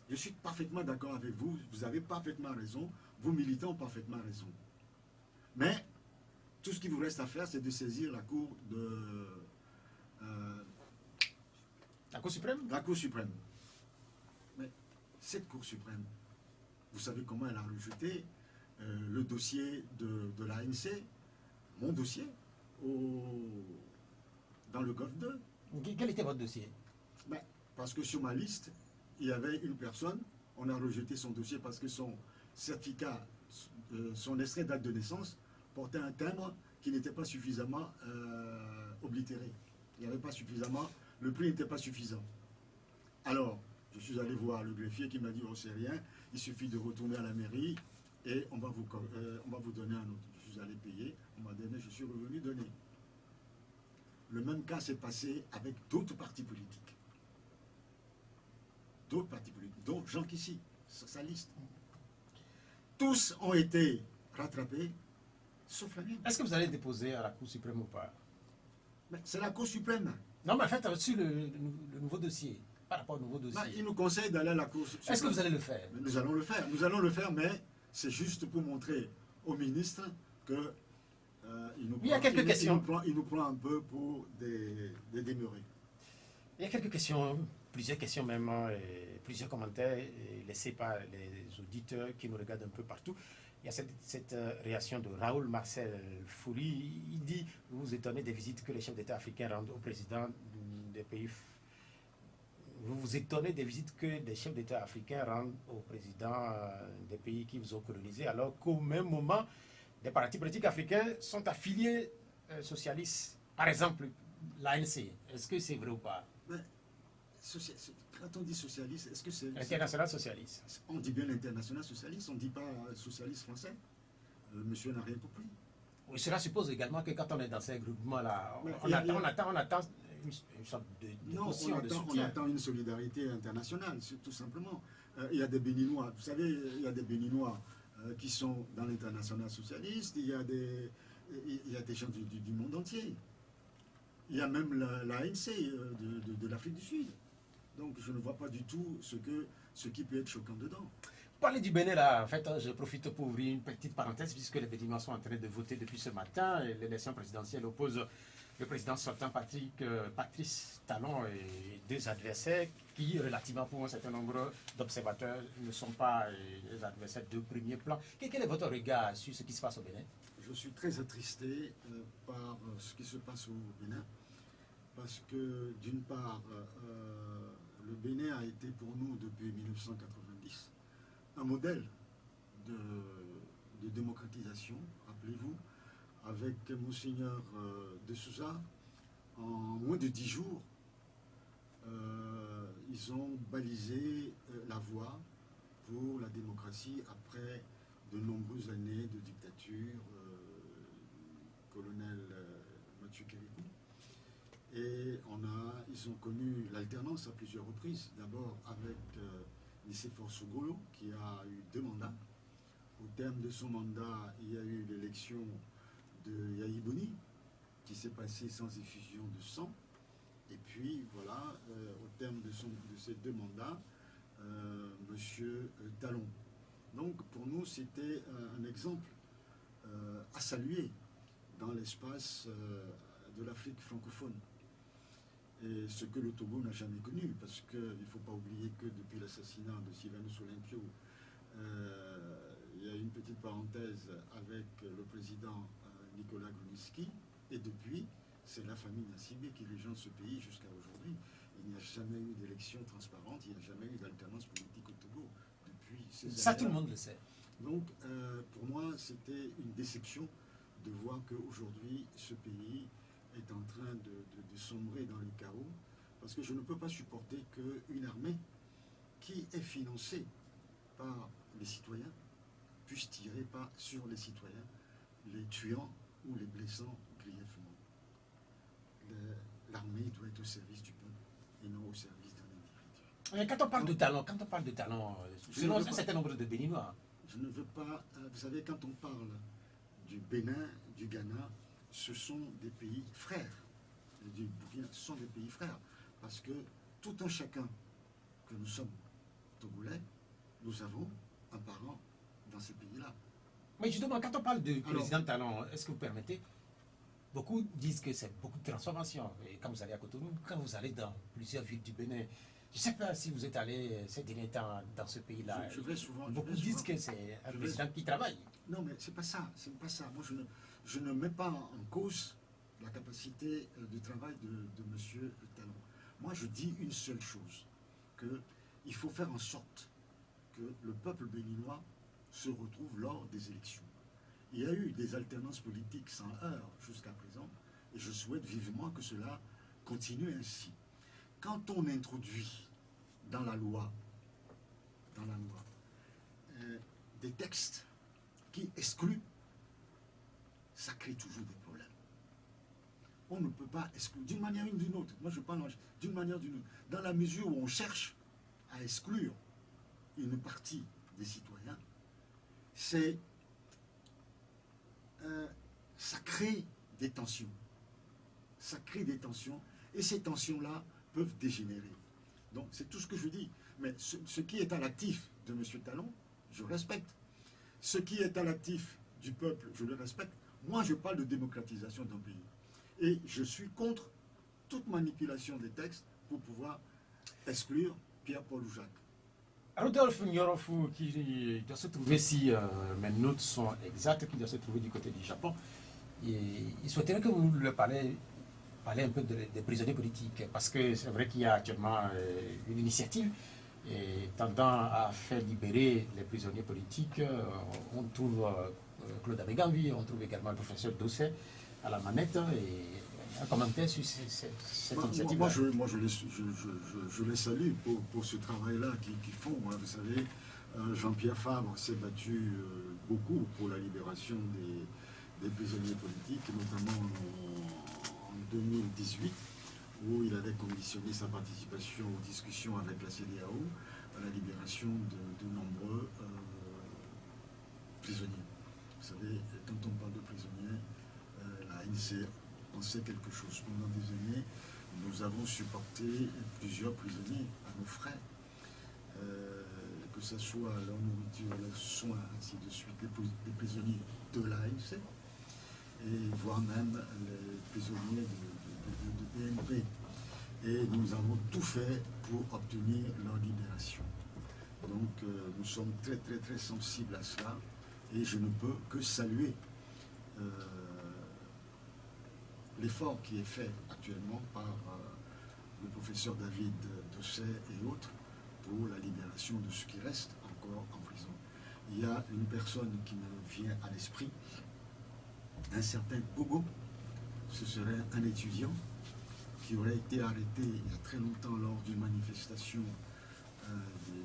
je suis parfaitement d'accord avec vous, vous avez parfaitement raison, vos militants ont parfaitement raison. Mais tout ce qu'il vous reste à faire, c'est de saisir la Cour de... La Cour suprême? La Cour suprême. Mais cette Cour suprême, vous savez comment elle a rejeté le dossier de l'ANC, mon dossier, dans le GOF 2. Quel était votre dossier? Ben, parce que sur ma liste, il y avait une personne, on a rejeté son dossier parce que son certificat, son extrait de date de naissance portait un timbre qui n'était pas suffisamment oblitéré. Il n'y avait pas suffisamment, le prix n'était pas suffisant. Alors, je suis allé voir le greffier qui m'a dit, oh c'est rien, il suffit de retourner à la mairie et on va vous donner un autre. Je suis allé payer, on m'a donné, je suis revenu donner. Le même cas s'est passé avec d'autres partis politiques. D'autres partis politiques, dont Jean Kissy, sa liste. Tous ont été rattrapés, sauf la mienne. Est-ce que vous allez déposer à la Cour suprême ou pas? C'est la Cour suprême. Non, mais en fait, sur le nouveau dossier, par rapport au nouveau dossier. Il nous conseille d'aller à la Cour suprême. Est-ce que vous allez le faire? Nous allons le faire. Nous allons le faire, mais c'est juste pour montrer au ministre que il y a quelques questions. Il nous prend un peu pour des demeurés. Il y a quelques questions, plusieurs questions même, et plusieurs commentaires laissés par les auditeurs qui nous regardent un peu partout. Il y a cette réaction de Raoul Marcel Fouli. Il dit, vous vous étonnez des visites que les chefs d'État africains rendent au président des pays. Vous vous étonnez des visites que les chefs d'État africains rendent au président des pays qui vous ont colonisé, alors qu'au même moment, des partis politiques africains sont affiliés socialistes. Par exemple, l'ANC. Est-ce que c'est vrai ou pas? Mais, quand on dit socialiste, est-ce que c'est... International socialiste. On dit bien l'international socialiste, on ne dit pas socialiste français. Monsieur n'a rien compris. Oui, cela suppose également que quand on est dans ces groupements-là, on attend une sorte de caution, de soutien. On attend une solidarité internationale, tout simplement. Il y a des Béninois, vous savez, il y a des Béninois qui sont dans l'international socialiste, il y a des gens du monde entier. Il y a même l'ANC de l'Afrique du Sud. Donc je ne vois pas du tout ce qui peut être choquant dedans. Vous parlez du Bénin là, en fait, je profite pour ouvrir une petite parenthèse puisque les Béninois sont en train de voter depuis ce matin et l'élection présidentielle oppose le président sortant Patrice Talon et deux adversaires qui, relativement pour un certain nombre d'observateurs, ne sont pas les adversaires de premier plan. Quel est votre regard sur ce qui se passe au Bénin? Je suis très attristé par ce qui se passe au Bénin parce que d'une part, le Bénin a été pour nous depuis 1990 un modèle de démocratisation, rappelez-vous, avec Monseigneur de Souza, en moins de 10 jours, ils ont balisé la voie pour la démocratie après de nombreuses années de dictature, colonel Mathieu Kérékou. Et ils ont connu l'alternance à plusieurs reprises, d'abord avec Nicéphore Sogolo, qui a eu 2 mandats. Au terme de son mandat, il y a eu l'élection de Yahi Boni, qui s'est passée sans effusion de sang. Et puis, voilà, au terme de ces 2 mandats, Monsieur Talon. Donc, pour nous, c'était un exemple à saluer dans l'espace de l'Afrique francophone. Et ce que le Togo n'a jamais connu, parce qu'il ne faut pas oublier que depuis l'assassinat de Sylvanus Olympio, il y a une petite parenthèse avec le président Nicolas Gruniski, et depuis, c'est la famille Nassibé qui régente ce pays jusqu'à aujourd'hui. Il n'y a jamais eu d'élection transparente, il n'y a jamais eu d'alternance politique au Togo depuis ces années. Ça, tout le monde le sait. Donc, pour moi, c'était une déception de voir qu'aujourd'hui, ce pays est en train de sombrer dans le chaos, parce que je ne peux pas supporter qu'une armée qui est financée par les citoyens puisse tirer sur les citoyens, les tuant ou les blessant grièvement. L'armée doit être au service du peuple et non au service d'un individu. Quand on parle de talent, selon un certain nombre de Béninois. Je ne veux pas... vous savez, quand on parle du Bénin, du Ghana, ce sont des pays frères. Du Burkina, ce sont des pays frères. Parce que tout un chacun que nous sommes Togolais, nous avons un parent dans ces pays-là. Mais justement, quand on parle de Alors, président Talon, est-ce que vous permettez? Beaucoup disent que c'est beaucoup de transformation. Et quand vous allez à Cotonou, quand vous allez dans plusieurs villes du Bénin, je ne sais pas si vous êtes allé ces derniers temps dans ce pays-là. Je vais souvent. Beaucoup disent que c'est un président qui travaille. Non, mais c'est pas ça. C'est pas ça. Moi, je ne mets pas en cause la capacité de travail de M. Talon. Moi, je dis une seule chose, qu'il faut faire en sorte que le peuple béninois se retrouve lors des élections. Il y a eu des alternances politiques sans heurts jusqu'à présent, et je souhaite vivement que cela continue ainsi. Quand on introduit dans la loi des textes qui excluent, ça crée toujours des problèmes. On ne peut pas exclure d'une manière ou d'une autre. Moi, je parle d'une manière ou d'une autre. Dans la mesure où on cherche à exclure une partie des citoyens, ça crée des tensions. Ça crée des tensions, et ces tensions-là peuvent dégénérer. Donc, c'est tout ce que je dis. Mais ce qui est à l'actif de M. Talon, je respecte. Ce qui est à l'actif du peuple, je le respecte. Moi, je parle de démocratisation d'un pays. Et je suis contre toute manipulation des textes pour pouvoir exclure Pierre-Paul ou Jacques. Rodolphe Nyorofu, qui doit se trouver, si mes notes sont exactes, qui doit se trouver du côté du Japon, il souhaiterait que vous lui parlez un peu des prisonniers politiques, parce que c'est vrai qu'il y a actuellement une initiative tendant à faire libérer les prisonniers politiques. On trouve Claude Abegambi, on trouve également le professeur Dosset à la manette, et un commentaire sur cette initiative. Moi, je les salue pour ce travail-là qu'ils font. Hein. Vous savez, Jean-Pierre Fabre s'est battu beaucoup pour la libération des prisonniers politiques, notamment en 2018, où il avait conditionné sa participation aux discussions avec la CEDEAO à la libération de nombreux prisonniers. Vous savez, quand on parle de prisonniers, la NC en sait quelque chose. Pendant des années, nous avons supporté plusieurs prisonniers à nos frais, que ce soit leur nourriture, leurs soins, ainsi de suite, les prisonniers de l'ANC, et voire même les prisonniers de BNP. Et nous avons tout fait pour obtenir leur libération. Donc nous sommes très très très sensibles à cela, et je ne peux que saluer l'effort qui est fait actuellement par le professeur David Dosset et autres pour la libération de ceux qui restent encore en prison. Il y a une personne qui me vient à l'esprit, un certain Bogo. Ce serait un étudiant qui aurait été arrêté il y a très longtemps lors d'une manifestation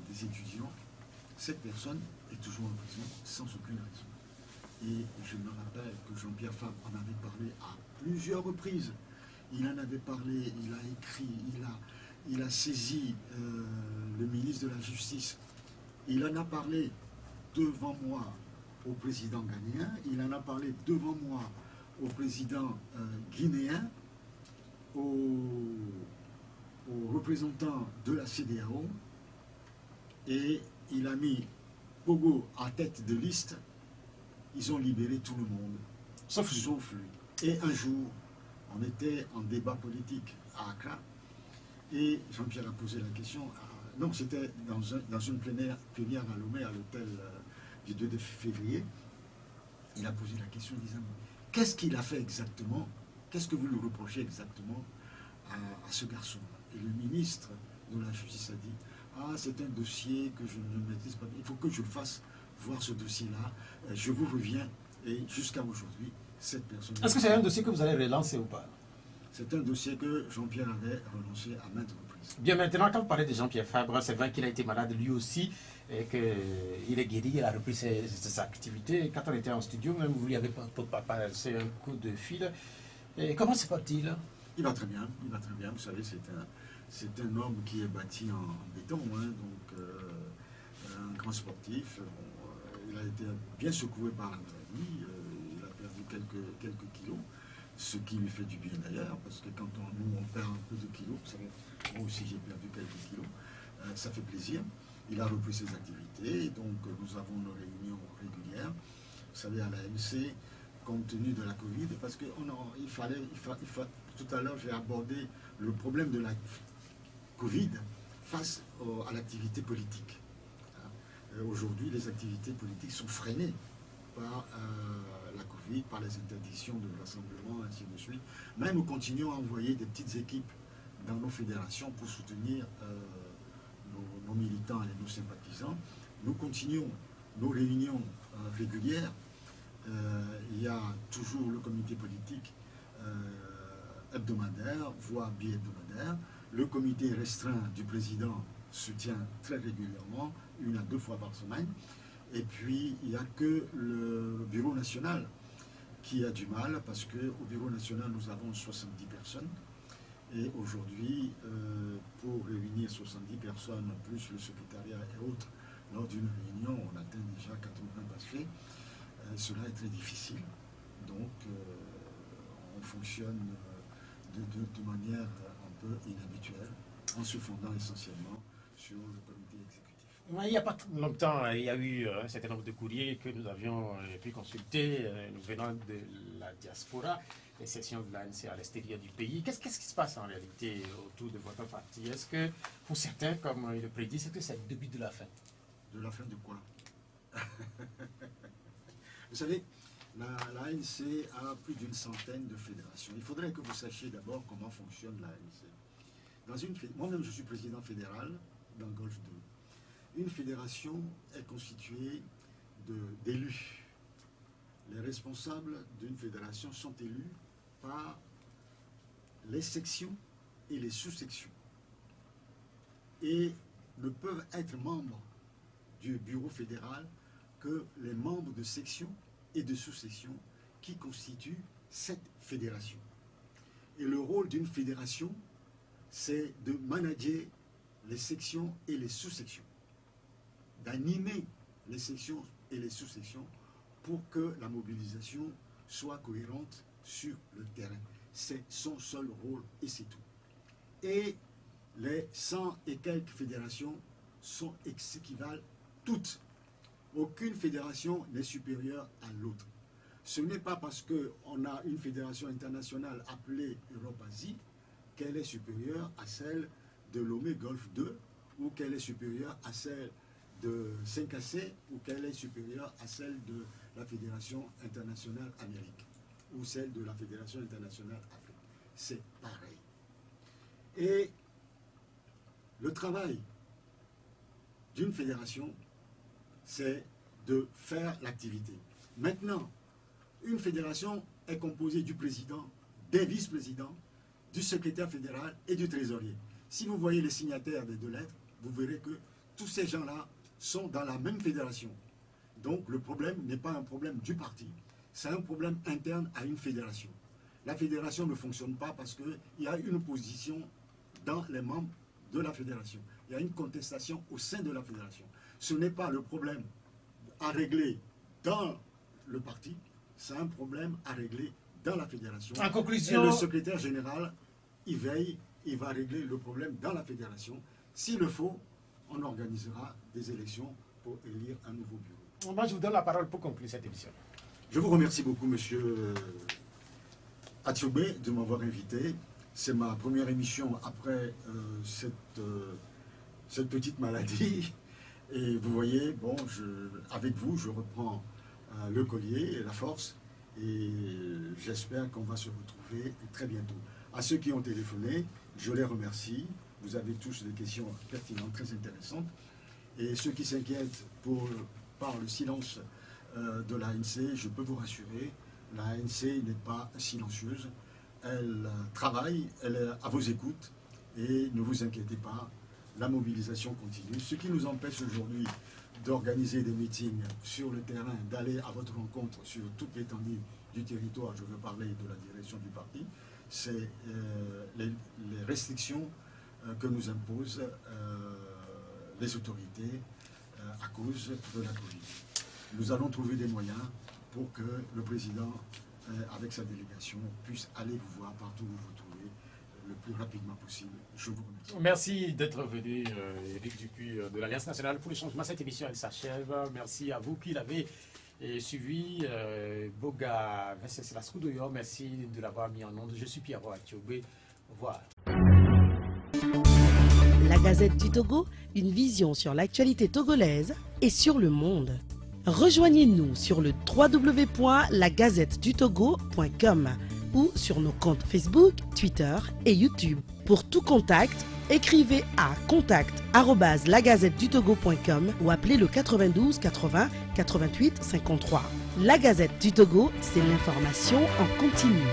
des étudiants. Cette personne est toujours en prison sans aucune raison. Et je me rappelle que Jean-Pierre Fabre en avait parlé à plusieurs reprises. Il en avait parlé, il a écrit, il a saisi le ministre de la Justice. Il en a parlé devant moi au président ghanéen, il en a parlé devant moi au président guinéen, aux représentants de la CEDEAO, et il a mis Bogo à tête de liste. Ils ont libéré tout le monde, sauf lui. Et un jour, on était en débat politique à Accra, et Jean-Pierre a posé la question. Non, c'était dans une plénière à Lomé, à l'hôtel du 2 février. Il a posé la question disant, qu'est-ce qu'il a fait exactement? Qu'est-ce que vous lui reprochez exactement à ce garçon-là? Et le ministre de la Justice a dit, ah, c'est un dossier que je ne maîtrise pas. Il faut que je fasse voir ce dossier-là. Je vous reviens. Et jusqu'à aujourd'hui, cette personne... Est-ce que c'est un dossier que vous allez relancer ou pas? C'est un dossier que Jean-Pierre avait relancé à maintes reprises. Bien, maintenant, quand vous parlez de Jean-Pierre Fabre, c'est vrai qu'il a été malade lui aussi, et qu'il est guéri, il a repris ses activités. Quand on était en studio, même vous lui avez passé un coup de fil. Et comment se porte-t-il? Il va très bien, il va très bien. Vous savez, c'est un homme qui est bâti en béton, hein, donc un grand sportif. Il a été bien secoué par la maladie, il a perdu quelques kilos, ce qui lui fait du bien d'ailleurs, parce que quand on perd un peu de kilos, vous savez, moi aussi j'ai perdu quelques kilos, ça fait plaisir. Il a repris ses activités, donc nous avons nos réunions régulières. vous savez, à l'ANC, compte tenu de la Covid, parce que tout à l'heure, j'ai abordé le problème de la Covid face à l'activité politique. Aujourd'hui, les activités politiques sont freinées par la Covid, par les interdictions de rassemblement, ainsi de suite. Mais nous continuons à envoyer des petites équipes dans nos fédérations pour soutenir nos militants et nos sympathisants. Nous continuons nos réunions régulières. Il y a toujours le comité politique hebdomadaire, voire bi-hebdomadaire. Le comité restreint du président se tient très régulièrement, 1 à 2 fois par semaine. Et puis, il n'y a que le bureau national qui a du mal, parce qu'au bureau national, nous avons 70 personnes. Et aujourd'hui, pour réunir 70 personnes, plus le secrétariat et autres, lors d'une réunion, on atteint déjà 80 passés. Cela est très difficile. Donc, on fonctionne de manière un peu inhabituelle, en se fondant essentiellement sur le comité exécutif. Il n'y a pas longtemps, il y a eu un certain nombre de courriers que nous avions pu consulter, nous venant de la diaspora, les sections de l'ANC à l'extérieur du pays. Qu'est-ce qui se passe en réalité autour de votre parti? Est-ce que, pour certains, comme il le prédit, est-ce que c'est le début de la fin? De la fin de quoi? Vous savez, l'ANC a plus d'une centaine de fédérations. Il faudrait que vous sachiez d'abord comment fonctionne l'ANC. Moi-même, je suis président fédéral dans Golfe 2. Une fédération est constituée d'élus. Les responsables d'une fédération sont élus par les sections et les sous-sections. Et ne peuvent être membres du bureau fédéral que les membres de section et de sous-section qui constituent cette fédération. Et le rôle d'une fédération, c'est de manager les sections et les sous-sections, d'animer les sections et les sous-sections pour que la mobilisation soit cohérente sur le terrain. C'est son seul rôle et c'est tout. Et les 100 et quelques fédérations s'équivalent toutes. Aucune fédération n'est supérieure à l'autre. Ce n'est pas parce qu'on a une fédération internationale appelée Europe-Asie qu'elle est supérieure à celle de Lomé Golfe 2 ou qu'elle est supérieure à celle de 5AC ou qu'elle est supérieure à celle de la Fédération internationale Amérique ou celle de la Fédération internationale Afrique. C'est pareil. Et le travail d'une fédération, c'est de faire l'activité. Maintenant, une fédération est composée du président, des vice-présidents, du secrétaire fédéral et du trésorier. Si vous voyez les signataires des 2 lettres, vous verrez que tous ces gens-là sont dans la même fédération. Donc le problème n'est pas un problème du parti, c'est un problème interne à une fédération. La fédération ne fonctionne pas parce qu'il y a une opposition dans les membres de la fédération. Il y a une contestation au sein de la fédération. Ce n'est pas le problème à régler dans le parti, c'est un problème à régler dans la fédération. En conclusion, et le secrétaire général, il veille, il va régler le problème dans la fédération. S'il le faut, on organisera des élections pour élire un nouveau bureau. Moi, je vous donne la parole pour conclure cette émission. Je vous remercie beaucoup, monsieur Atioubé, de m'avoir invité. C'est ma première émission après cette petite maladie. Et vous voyez, bon, avec vous, je reprends le collier et la force. Et j'espère qu'on va se retrouver très bientôt. À ceux qui ont téléphoné, je les remercie. Vous avez tous des questions pertinentes, très intéressantes. Et ceux qui s'inquiètent par le silence de l'ANC, je peux vous rassurer, l'ANC n'est pas silencieuse. Elle travaille, elle est à vos écoutes. Et ne vous inquiétez pas, la mobilisation continue. Ce qui nous empêche aujourd'hui d'organiser des meetings sur le terrain, d'aller à votre rencontre sur toute l'étendue du territoire, je veux parler de la direction du parti, c'est les restrictions que nous imposent les autorités à cause de la Covid. Nous allons trouver des moyens pour que le président, avec sa délégation, puisse aller vous voir partout où vous vous trouvez le plus rapidement possible. Je vous remercie. Merci d'être venu, Éric Dupuis, de l'Alliance nationale pour le changement. Cette émission, elle s'achève. Merci à vous qui l'avez et suivi Boga Venceslas Koudoyo. Merci de l'avoir mis en onde. Je suis Pierre Boatiobé. Au revoir. La Gazette du Togo, une vision sur l'actualité togolaise et sur le monde. Rejoignez-nous sur le www.lagazettedutogo.com ou sur nos comptes Facebook, Twitter et YouTube. Pour tout contact, écrivez à contact@lagazettedutogo.com ou appelez le 92 80 88 53. La Gazette du Togo, c'est l'information en continu.